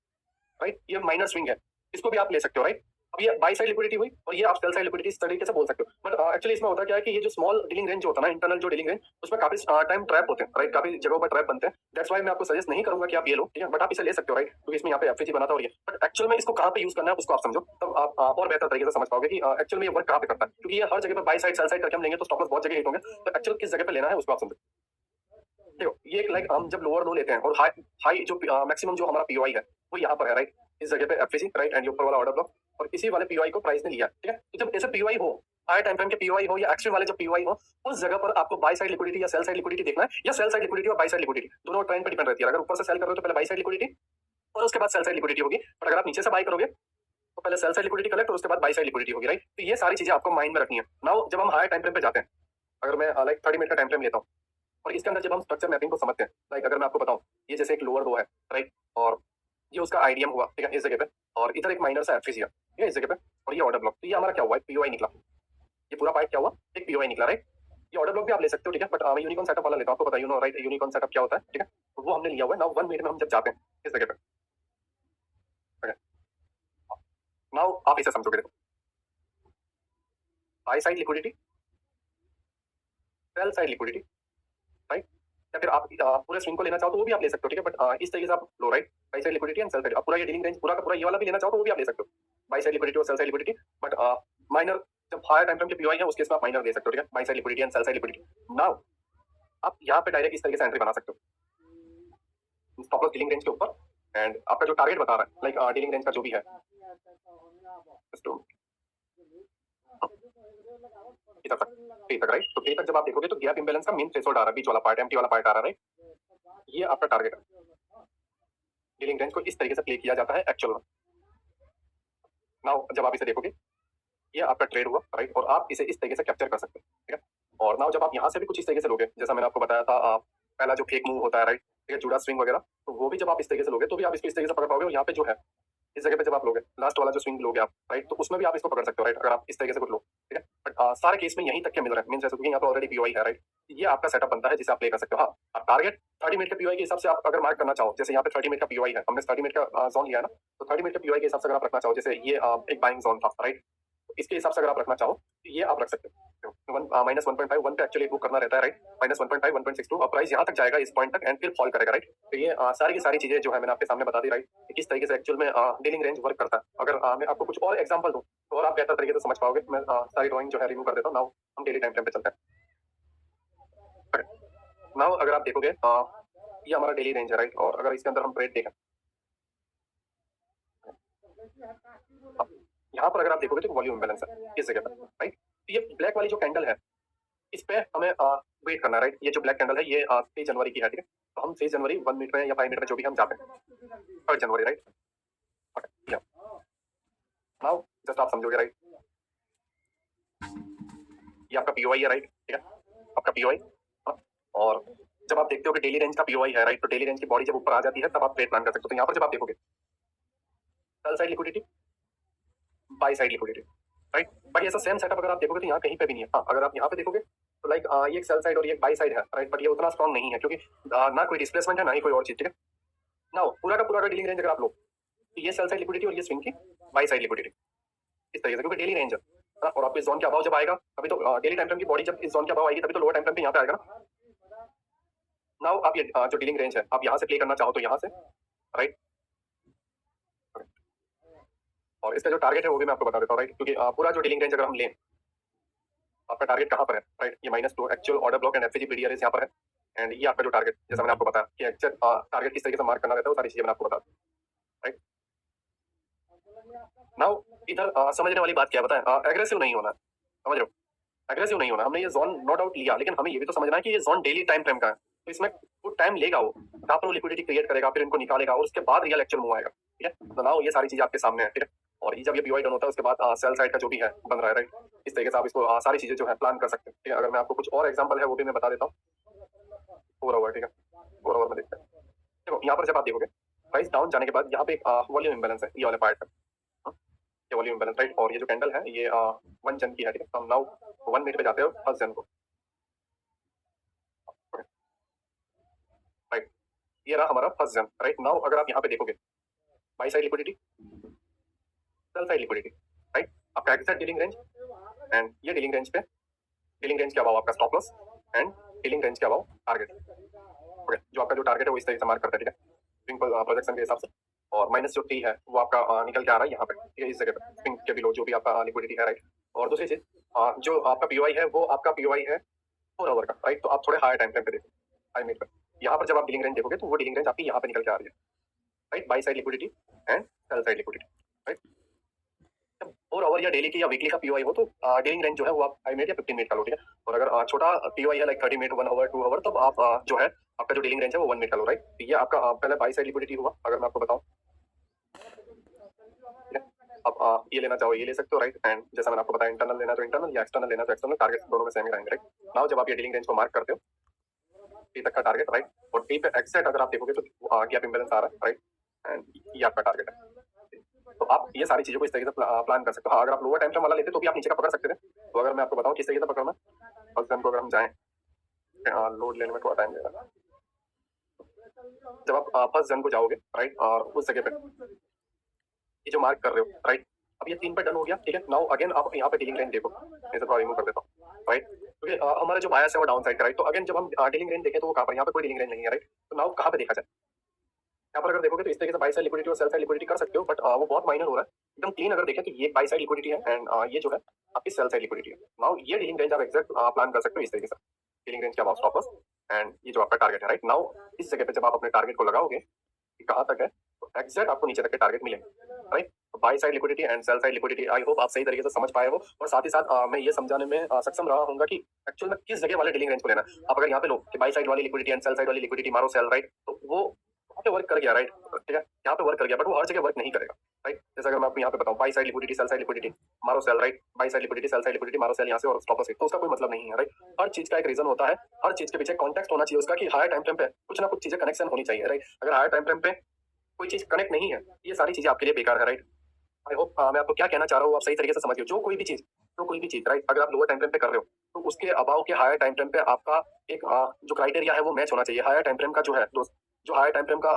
राइट। ये माइनर स्विंग है, इसको भी आप ले सकते हो, राइट। अब ये बाई साइड लिक्विडिटी हुई और ये आप सेल साइड लिक्विडिटी इस तरीके से बोल सकते हो। बट एक्चुअली इसमें होता क्या है कि ये जो स्मॉल डीलिंग रेंज होता है ना, इंटरनल जो डीलिंग रेंज, उसमें काफी टाइम ट्रैप होते हैं, राइट। काफी जगहों पर ट्रैप बनते हैं। दैट्स व्हाई मैं आपको सजेस्ट नहीं करूंगा कि आप ये लो, ठीक है। बट आप इसे ले सकते हो, राइट, क्योंकि इसमें यहाँ पे एफएजी बना था और ये, बट एक्चुअल में इसको कहाँ पे यूज करना है उसको आप समझो, तब आप और बेहतर तरीके से समझ पाओगे कि एक्चुअल में ये वर्क कहाँ पे करता है। क्योंकि ये हर जगह पर बाई साइड सेल साइड करके हम लेंगे तो स्टॉप लॉस बहुत जगह हिट होंगे, तो एक्चुअल किस जगह पे लेना है उसको आप समझो। देखो ये एक लाइक हम जब लोअर लो लेते हैं और हाई हाई जो मैक्सिमम जो हमारा पीओआई है वो यहाँ पर है, राइट। इस जगह पे एफएजी, राइट, एंड ऊपर वाला ऑर्डर ब्लॉक, और इसी वाले पीओआई को प्राइस ने लिया, ठीक है। तो जब ऐसे पीओआई हो, हाई टाइम फ्रेम के पीओआई हो या एक्सट्रीम वाले जब पीओआई हो, उस जगह पर आपको बाई साइड लिक्विडिटी या सेल साइड लिक्विडिटी देखना है, या सेल साइड लिक्विडिटी और बाई साइड लिक्विडिटी दोनों ट्रेंड पर डिपेंड रहती है। अगर ऊपर से सेल कर रहे हो तो पहले बाई साइड लिक्विडिटी और उसके बाद सेल साइड लिक्विडिटी होगी, बट अगर आप नीचे से बाई करोगे तो पहले सेल साइड लिक्विडिटी कलेक्ट और उसके बाद बाई साइड लिक्विडिटी होगी, राइट। तो ये सारी चीजें आपको माइंड में रखनी है। नाउ जब हम हाई टाइम फ्रेम पे जाते हैं, अगर मैं लाइक 30 मिनट का टाइम फ्रेम लेता हूँ और इसके अंदर जब हम स्ट्रक्चर मैपिंग को समझते हैं, लाइक अगर मैं आपको बताऊं, ये जैसे एक लोअर लो है, राइट, और ये उसका आईडीएम हुआ, ठीक है, इस जगह पे, और इधर एक माइनर सा एफएसी है, ठीक है, इस जगह पे, और ये ऑर्डर ब्लॉक, तो ये हमारा क्या हुआ, पीओआई निकला। ये पूरा पार्ट क्या हुआ, एक पीओआई निकला, राइट। ये ऑर्डर ब्लॉक भी आप ले सकते हो, ठीक है, बट मैं यूनिकॉर्न सेटअप वाला लेता हूं, आपको पता you know, right, unicorn setup क्या होता है, ठीक है। तो वो हमने लिया हुआ है। नाउ 1 मिनट में हम जब जाते हैं इस जगह पे, ठीक है, नाउ आप इसे समझोगे। देखो by side liquidity, sell side liquidity, right, या फिर आप पूरे स्विंग को लेना चाहो तो वो भी आप ले सकते हो, ठीक है। बट इस तरीके से आप लो, right, buy side liquidity and sell side. आप पूरा ये डीलिंग रेंज पूरा का पूरा ये वाला भी लेना चाहो तो वो भी आप ले सकते हो, बाई साइड लिक्विडिटी और cell side liquidity. But minor जब हायर टाइम फ्रेम के पीओआई है उस केस में आप माइनर ले सकते हो, ठीक है, by side liquidity and sell side liquidity. Now आप यहाँ पे डायरेक्ट इस तरीके से एंट्री बना सकते हो स्टॉप लॉस डीलिंग रेंज के ऊपर, एंड आपका जो टारगेट बता रहा है, लाइक डीलिंग रेंज का जो भी है, इधर तक, ए तक, राइट। तो ए तक जब आप देखोगे तो गैप इंबैलेंस का मेन थ्रेशोल्ड आ रहा है, बीच वाला पार्ट, एम्प्टी वाला पार्ट आ रहा है, राइट। ये आपका टारगेट है। डीलिंग रेंज को इस तरीके से प्ले किया जाता है एक्चुअल में। नाउ जब आप इसे देखोगे ये आपका ट्रेड हुआ, राइट, और आप इसे इस तरीके से कैप्चर कर सकते हैं, ठीक है। और नाउ जब आप यहाँ से भी कुछ इस तरीके से लोगे, जैसा मैंने आपको बताया था, पहला जो फेक मूव होता है, राइट, ठीक है, जुड़ा स्विंग वगैरह, तो वो भी जब आप इस तरीके से लोगे तो भी आप इसको इस तरीके से पकड़ पाओगे। और यहाँ पे जो है इस जगह पे जब आप लोगे लास्ट वाला जो स्विंग लोगे आप, राइट, तो उसमें भी आप इसको पकड़ सकते हो, राइट, अगर आप इस तरीके से कुछ लो, ठीक है। बट सारे केस में यहीं तक के मिल रहा है, मीन जैसे कि यहाँ पे ऑलरेडी पीओआई है, राइट। ये आपका सेटअप बनता है जिसे आप प्ले कर सकते हो। हाँ, आप टारगेट 30 मिनट के पीओआई के हिसाब से आप अगर मार्क करना चाहो, जैसे यहाँ पे 30 मिनट का पीओआई है, हमने 30 मिनट का जोन लिया है ना, तो 30 मिनट के पीओआई के हिसाब से अगर आप रखना चाहो, जैसे ये एक बाइंग जोन था, राइट, इसके हिसाब से अगर आप रखना चाहो तो ये आप रख सकते हो। -1.5 1 पे एक्चुअली बुक करना रहता है, राइट, -1.5 1.62, और प्राइस यहाँ तक जाएगा इस पॉइंट तक एंड फिर फॉल करेगा, राइट। तो ये सारी की सारी चीजें जो है मैंने आपके सामने बता दी, राइट, किस तरीके से एक्चुअल में डीलिंग रेंज वर्क करता है। अगर मैं आपको कुछ और एग्जांपल दूं तो और आप बेहतर तरीके से समझ पाओगे। मैं सारी ड्राइंग जो है रिमूव कर देता हूँ। नाउ हम डेली टाइम फ्रेम पे चलते हैं। नाउ अगर आप देखोगे ये हमारा डेली रेंज है, राइट, और अगर इसके अंदर हम ट्रेड देखें, यहाँ पर अगर आप देखोगे तो वॉल्यूम इंबैलेंस है इस जगह पर, राइट। तो ये ब्लैक वाली जो कैंडल है इस पे हमें वेट करना है, राइट। ये जो ब्लैक कैंडल है ये 3 जनवरी की है, ठीक है। तो हम 3 जनवरी 1 मिनट में या 5 मिनट में जो भी हम जाते हैं, 3 जनवरी, राइट। नाउ जस्ट आप समझोगे, राइट, ये आपका पीओआई है, राइट, ठीक है, आपका पीओआई। और जब आप देखते हो कि डेली रेंज का पीओआई है, राइट, तो डेली रेंज की बॉडी जब ऊपर आ जाती है तब आप ट्रेड प्लान कर सकते हो। तो यहाँ पर जब आप देखोगे cell side liquidity, by side liquidity, right. But ऐसा सेम सेटअप अगर आप देखोगे तो यहाँ कहीं पे भी नहीं है। हाँ, अगर आप यहाँ पे देखोगे तो लाइक ये एक सेल साइड और ये एक बाई साइड है, राइट, बट ये उतना स्ट्रॉन्ग नहीं है क्योंकि ना कोई डिस्प्लेसमेंट है ना ही कोई और चीज, ठीक है। नाउ पूरा का पूरा डीलिंग रेंज अगर आप लो तो ये सेल साइड लिक्विडिटी और ये स्विंग की बाई साइड लिक्विडिटी इस तरीके से, क्योंकि डेली रेंज है। ना, और आपको इस जोन के अबाव जब आएगा तभी तो डेली टाइम फ्रेम की बॉडी जब इस जोन के अबाव आएगी तभी तो लोअर टाइम फ्रेम पे यहाँ पे आएगा ना। नाउ आप ये जो डीलिंग रेंज है आप यहाँ से प्ले करना चाहो तो यहाँ से, राइट, और इसका जो टारगेट है वो भी मैं आपको बता देता हूँ, राइट, क्योंकि पूरा जो डीलिंग रेंज अगर हम लें, आपका टारगेट कहाँ पर है, राइट, ये -2 actual order block and FCG PDR यहाँ पर है, एंड ये आपका जो टारगेट जैसा मैंने आपको बताया कि एक्चुअल टारगेट किस तरीके से मार्क करना रहता है वो सारी चीजें मैंने आपको बता दी, राइट। नाउ इधर समझने वाली बात क्या बताएं, एग्रेसिव नहीं होना, समझ रहे हो, एग्रेसिव नहीं होना। हमने ये जोन नो डाउट लिया, लेकिन हमें ये भी तो समझना है कि ये जोन डेली टाइम फ्रेम का है, तो इसमें वो टाइम लेगा, वो जहाँ पर वो लिक्विडिटी क्रिएट करेगा, फिर इनको निकालेगा और उसके बाद रियल एक्चुअल मूव आएगा, ठीक है। तो नाउ ये सारी चीजें आपके सामने है, ठीक है। और ये जब ये पीवाई डन होता है उसके बाद सेल साइड का जो भी है बन रहा है, राइट, इस तरीके से आप इसको सारी चीजें जो है प्लान कर सकते हैं, ठीक है। अगर मैं आपको कुछ और एग्जाम्पल है वो भी मैं बता देता हूँ, 4 आवर, ठीक है, 4 आवर में देखते हैं। देखो यहाँ पर जब आप देखोगे प्राइस डाउन जाने के बाद यहाँ पे एक वॉल्यूम इम्बैलेंस है, ये वाले पार्ट है, ये वॉल्यूम इम्बैलेंस, राइट, और ये जो कैंडल है ये 1 जन की है, ठीक है। तो हम नाउ 1 मिनट पे जाते हैं फर्स्ट जन को, राइट, ये रहा हमारा फर्स्ट जन, राइट। नाउ अगर आप यहाँ पे देखोगे by side liquidity, sell side liquidity, right, आपका एग्जैक्ट डीलिंग रेंज, एंड ये डीलिंग रेंज पे, डीलिंग रेंज के अबाव आपका stop loss and dealing range के अबाव टारगेट, ओके। जो आपका जो टारगेट है वो इस तरीके से मार्क करता है, ठीक है, स्विंग प्रोजेक्शन के हिसाब से, और माइनस जो टी है वो आपका निकल के आ रहा है यहाँ पे, ठीक है, इस जगह पे स्विंग के बिलो जो भी आपका लिक्विडिटी है, राइट। और दूसरी चीज जो आपका पीओआई है वो आपका पीओआई है 4 आवर का, राइट, तो आप थोड़े हाई टाइम फ्रेम पे देखो, हाई मिनट पे, यहाँ पर जब आप डीलिंग रेंज देखोगे तो वो डीलिंग रेंज आपकी यहाँ पे निकल के आ रही है, right, buy side liquidity and sell side liquidity, right. 4 hour या डेली की या वीकली का पीओआई हो तो डीलिंग रेंज जो है वो आप 5 मिनट या 15 मिनट का लो, ठीक है। और अगर छोटा पीओआई है लाइक 30 मिनट, 1 आवर, 2 आवर, तब आप जो है आपका जो डीलिंग रेंज है वो 1 मिनट का लो, राइट। ये आपका पहले बाई साइड लिक्विडिटी हुआ, अगर मैं आपको बताऊं, ठीक है। अब ये लेना चाहो ये ले सकते हो, राइट, एंड जैसा मैंने आपको बताया इंटरनल लेना तो इंटरनल या एक्सटर्नल लेना तो एक्सटर्नल, टारगेट दोनों में सेम ही रहेंगे, राइट। नाउ जब आप ये डीलिंग रेंज को मार्क करते हो टी तक का टारगेट, राइट, और टी पे एक्सेट अगर आप देखोगे तो गैप इंबैलेंस आ रहा है, राइट, एंड ये आपका टारगेट है। तो आप ये सारी चीजों को इस तरीके से प्लान कर सकते हो। हाँ, अगर आप लोअर टाइम फ्रेम वाला लेते तो भी आप नीचे का पकड़ सकते थे। तो अगर मैं आपको बताऊं किस तरीके से पकड़ना, फर्स्ट टाइम को अगर हम जाएं, लोड लेने में थोड़ा टाइम लगेगा। जब आप फर्स्ट जन को जाओगे, राइट, और उस जगह पे ये जो मार्क कर रहे हो, राइट, अब ये 3 पे डन हो गया, ठीक है। नाउ अगेन आप यहाँ पे डीलिंग रेंज देखो, मैं थोड़ा रिमूव कर देता हूँ, राइट, क्योंकि हमारा जो बायस है वो डाउन साइड का, राइट। तो अगेन जब हम डीलिंग रेंज देखें तो वो कहाँ पर, यहाँ पे कोई डीलिंग रेंज नहीं है, राइट। तो नाउ कहाँ पे देखा जाए, यहाँ पर अगर देखोगे तो इस तरीके से बाई साइड लिक्विडिटी और सेल साइड लिक्विडिटी कर सकते हो, बट वो बहुत माइनर हो रहा है। एकदम क्लीन अगर देखें तो ये बाई साइड लिक्विडिटी है एंड ये जो है आपकी सेल साइड लिक्विडिटी है। नाउ ये डीलिंग रेंज आप एग्जैक्ट प्लान कर सकते हो इस तरीके से, डीलिंग रेंज के अबाउट स्टॉप लॉस एंड ये जो आपका टारगेट है, राइट। नाउ इस जगह पे जब आप अपने टारगेट को लगाओगे कि कहाँ तक है, तो एग्जैक्ट आपको नीचे तक के टारगेट मिलेंगे, right. Buy side liquidity and sell side liquidity, I hope आप सही तरीके से समझ पाए हो, और साथ ही साथ मैं ये समझाने में सक्षम रहा हूँ कि एक्चुअल में किस जगह वाले डीलिंग रेंज को लेना। आप अगर यहाँ पे लो कि बाई साइड वाली लिक्विडिटी एंड सेल साइड वाली लिक्विडिटी मारो सेल, राइट, तो वो वहाँ पे वर्क कर गया, राइट, ठीक है, यहाँ पे वर्क कर गया, बट वो हर जगह वर्क नहीं करेगा, राइट। जैसे अगर मैं आपको यहाँ पे बताऊँ buy side liquidity sell side liquidity मारो sell, right, buy side liquidity sell side liquidity मारो सेल यहाँ से और स्टॉप लॉस, तो उसका कोई मतलब नहीं है, राइट। हर चीज का एक रीजन होता है, हर चीज के पीछे कॉन्टेक्स्ट होना चाहिए उसका, कि हायर टाइम फ्रेम पे कुछ ना कुछ चीजें कनेक्शन होनी चाहिए, राइट। अगर हायर टाइम फ्रेम पे कोई चीज कनेक्ट नहीं है, ये सारी चीजें आपके लिए बेकार है, राइट। आई होप मैं आपको क्या कहना चाह रहा हूँ आप सही तरीके से समझिए। जो कोई भी चीज, राइट, अगर आप लोअर टाइम फ्रेम पे कर रहे हो तो उसके अबाव के हायर टाइम फ्रेम पे आपका एक जो क्राइटेरिया है वो मैच होना चाहिए। हायर टाइम फ्रेम का जो है दोस्त, जो हायर टाइम फ्रेम का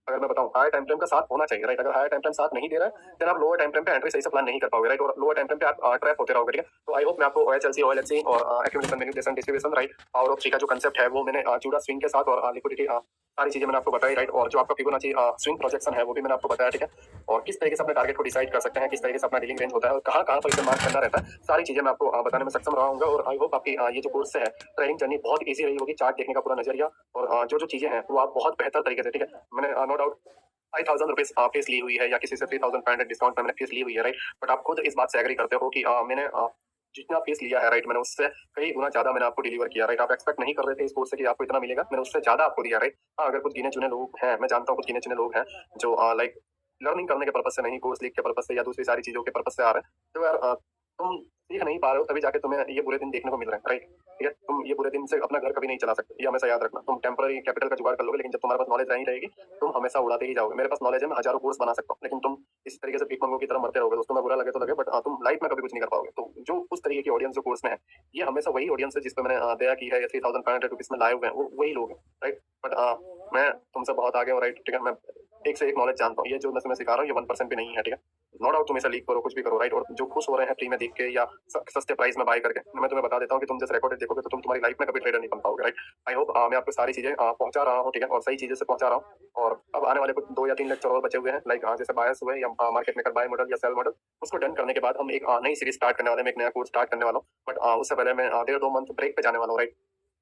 अगर मैं बताऊं हायर टाइम फ्रेम का साथ होना चाहिए, राइट। अगर हायर टाइम फ्रेम साथ नहीं दे रहा है देन आप लोअर टाइम फ्रेम पे एंट्री सही से प्लान नहीं कर पाओगे, राइट, और लोअर टाइम फ्रेम पे आप ट्रैप होते रहोगे, ठीक है। तो आई होप मैं आपको ओएचएलसी, ओएलएचसी और accumulation, manipulation, distribution, right, power of 3 का जो कंसेप्ट है वो मैंने जुड़ा स्विंग के साथ, और लिक्विडिटी सारी चीजें मैंने आपको बताई, राइट। और जो आपका फिबोनाची स्विंग प्रोजेक्शन है वो भी मैंने आपको बताया, ठीक है। और किस तरीके से अपने टारगेट को डिसाइड कर सकते हैं, किस तरीके से अपना डीलिंग रेंज होता है और कहाँ कहाँ पर इसे मार्क करना रहता है, सारी चीजें मैं आपको बताने में सक्षम रहा हूँ। और आई होप आपकी ये जो कोर्स है ट्रेनिंग जर्नी बहुत ईजी रही होगी, चार्ट देखने का पूरा नजरिया और जो जो चीजें हैं वो आप बहुत बेहतर तरीके से, ठीक है। मैंने नो डाउट 5,000 रुपीज फीस ली हुई है या किसी से 3,500 डिस्काउंट में मैंने फीस ली हुई है, राइट। बट आप खुद इस बात से एग्री करते हो कि मैंने जितना फीस लिया है, राइट, मैंने उससे कई गुना ज्यादा मैंने आपको डिलीवर किया, राइट। आप एक्सपेक्ट नहीं कर रहे थे इस कोर्स से कि आपको इतना मिलेगा, मैंने उससे ज्यादा आपको दिया, राइट। हाँ, अगर कुछ गिने चुने लोग हैं, मैं जानता हूँ कुछ गिने चुने लोग हैं जो लाइक लर्निंग करने के पर्पज से नहीं, कोर्स लिख के पर्पज से या दूसरी सारी चीजों के पर्पज से आ रहे हैं, तो यार तुम सीख नहीं पा रहे हो, तभी जाके तुम्हें ये बुरे दिन देखने को मिल रहे हैं, राइट, ठीक है। तुम ये बुरे दिन से अपना घर कभी नहीं चला सकते, ये हमेशा याद रखना। तुम टेम्पररी कैपिटल का जुगाड़ कर लोगे, लेकिन जब तुम्हारे पास नॉलेज नहीं रहेगी तुम हमेशा उड़ाते ही जाओगे। मेरे पास नॉलेज है, मैं हजारों कोर्स बना सकता हूँ, लेकिन तुम इस तरीके से भीख मंगों की तरह मरते रहोगे, दोस्तों में बुरा लगे तो लगे, बट तुम लाइफ में कभी कुछ नहीं कर पाओगे। तो जो उस तरीके की ऑडियंस जो कोर्स में है, ये हमेशा वही ऑडियंस है जिस पर मैंने दया की है, 3,500 रुपीज में लाए हुए हैं, वो वही लोग हैं, राइट। बट मैं तुमसे बहुत आगे हूँ, राइट, ठीक है। मैं एक से एक नॉलेज जानता हूँ, ये जो मैं सिखा रहा हूँ ये 1% भी नहीं है, ठीक है। नो डाउट तुम इसे लीक करो, कुछ भी करो, राइट? और जो खुश हो रहे हैं फ्री में देख के या सस्ते प्राइस में बाय करके, मैं तुम्हें बता देता हूँ कि तुम जैसे रिकॉर्डेड देखोगे तो तुम तुम्हारी लाइफ में कभी ट्रेडर नहीं बन पाओगे, राइट? आई होप मैं आपको सारी चीजें पहुंचा रहा हूँ, ठीक है, और सही चीजें से पहुंचा रहा हूँ। और अब आने वाले कुछ 2 या 3 लेक्चर और बचे हुए हैं, लाइक जैसे बायस हुए या मार्केट मेकर बाय मॉडल या सेल मॉडल, उसको डन करने के बाद हम एक नई सीरीज स्टार्ट करने वाले हैं, एक नया कोर्स स्टार्ट करने वाला हूँ। बट उससे पहले मैं 1.5-2 मंथ ब्रेक पे जाने वाला हूँ, राइट?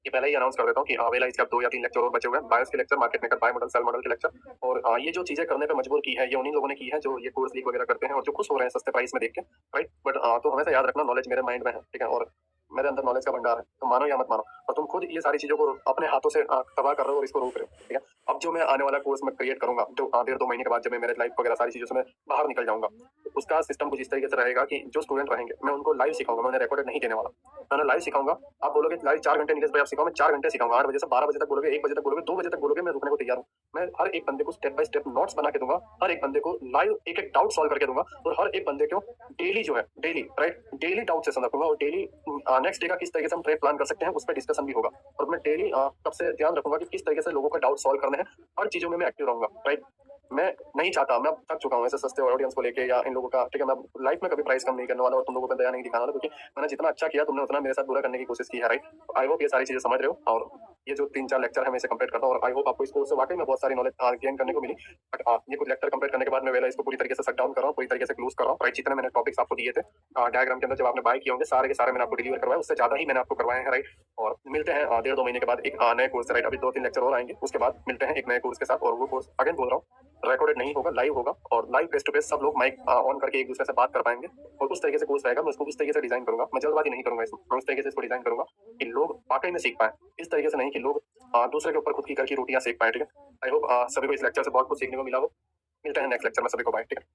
ये पहले ही अनाउंस कर देता हूँ कि वेला इसके अब 2 या 3 लेक्चर और बचे हुए हैं, बायस के lecture, market maker buy model, sell model के लेक्चर। और ये जो चीजें करने पे मजबूर की है, ये उन्हीं लोगों ने की है जो ये कोर्स लीक वगैरह करते हैं और जो खुश हो रहे हैं सस्ते प्राइस में देख के, राइट? बट तो हमेशा याद रखना, नॉलेज मेरे माइंड में है, ठीक है, और मेरे अंदर नॉलेज का भंडार है, तो मानो या मत मानो, और तुम खुद ये सारी चीजों को अपने हाथों से तबाह कर रहे हो और इसको रोक रहे हो, ठीक है? अब जो मैं आने वाला कोर्स में क्रिएट करूंगा, जो 1.5-2 महीने के बाद जब मैं मेरे लाइफ वगैरह सारी चीजों से मैं बाहर निकल जाऊंगा, तो उसका सिस्टम कुछ इस तरीके से रहेगा कि जो स्टूडेंट रहेंगे मैं उनको लाइव सिखाऊंगा, मैं उन्हें रिकॉर्डेड नहीं देने वाला, मैं उन्हें लाइव सिखाऊंगा। आप बोलोगे लाइव 4 घंटे नीरज भाई आप सिखाओ, मैं 4 घंटे सिखाऊंगा, 8 बजे से 12 बजे तक बोलोगे, 1 बजे तक बोलोगे, 2 बजे तक बोलोगे, मैं रुकने को तैयार हूँ। मैं हर एक बंदे को स्टेप बाय स्टेप नोट्स बना के दूंगा, हर एक बंदे को लाइव एक एक डाउट सॉल्व करके दूंगा, और हर एक बंदे को डेली जो है, daily, right, daily doubt session रखूंगा, और डेली नेक्स्ट डे का किस तरीके से हम ट्रेड प्लान कर सकते हैं उस पर डिस्कशन भी होगा। और मैं डेली तब से ध्यान रखूंगा कि किस तरीके से लोगों का डाउट सॉल्व करने हैं, हर चीजों में मैं एक्टिव रहूंगा, राइट? मैं नहीं चाहता, मैं अब थक चुका हूँ ऐसे सस्ते ऑडियंस को लेके या इन लोगों का, ठीक है? मैं लाइफ में कभी प्राइस कम नहीं करने वाला और तुम लोगों पर दया नहीं दिखाने वाला, क्योंकि मैंने जितना अच्छा किया तुमने उतना मेरे साथ बुरा करने की कोशिश की है, राइट? आई होप ये सारी चीजें समझ रहे हो, और ये जो 3-4 लेक्चर है मैं इसे कंप्लीट करता हूँ, और आई होप आपको इस कोर्स से वाकई में बहुत सारी नॉलेज गेन करने को मिली। बट ये कुछ लेक्चर कंप्लीट करने के बाद मैं वेला इसको पूरी तरीके से शट डाउन कर रहा हूँ, पूरी तरीके से क्लोज कर रहा हूँ, राइट? जितने मैंने टॉपिक्स आपको दिए थे डायग्राम के अंदर जब आपने बाय किए होंगे, सारे के सारे मैंने आपको डिलीवर करवाए, उससे ज्यादा ही मैंने आपको करवाए हैं, राइट? और मिलते हैं 1.5-2 महीने के बाद एक नए कोर्स, राइट? अभी 2-3 लेक्चर और आएंगे, उसके बाद मिलते हैं एक नए कोर्स के साथ, और वो कोर्स अगेन बोल रहा हूँ रिकॉर्डेड नहीं होगा, लाइव होगा, और लाइव फेस टू फेस सब लोग माइक ऑन करके एक दूसरे से बात कर पाएंगे, और उस तरीके से कोर्स रहेगा। मैं उसको उस तरीके से डिजाइन करूंगा, मैं जल्दबाजी नहीं करूंगा इसमें, मैं उस तरीके से इसको डिजाइन करूंगा कि लोग वाकई में सीख पाए, इस तरीके से नहीं कि लोग दूसरे के ऊपर खुद की कर की रोटियां सेक पाए, ठीक है? आई होप सभी को इस लेक्चर से बहुत कुछ सीखने को मिला हो। मिलते हैं नेक्स्ट लेक्चर में, सभी को बाय, ठीक है?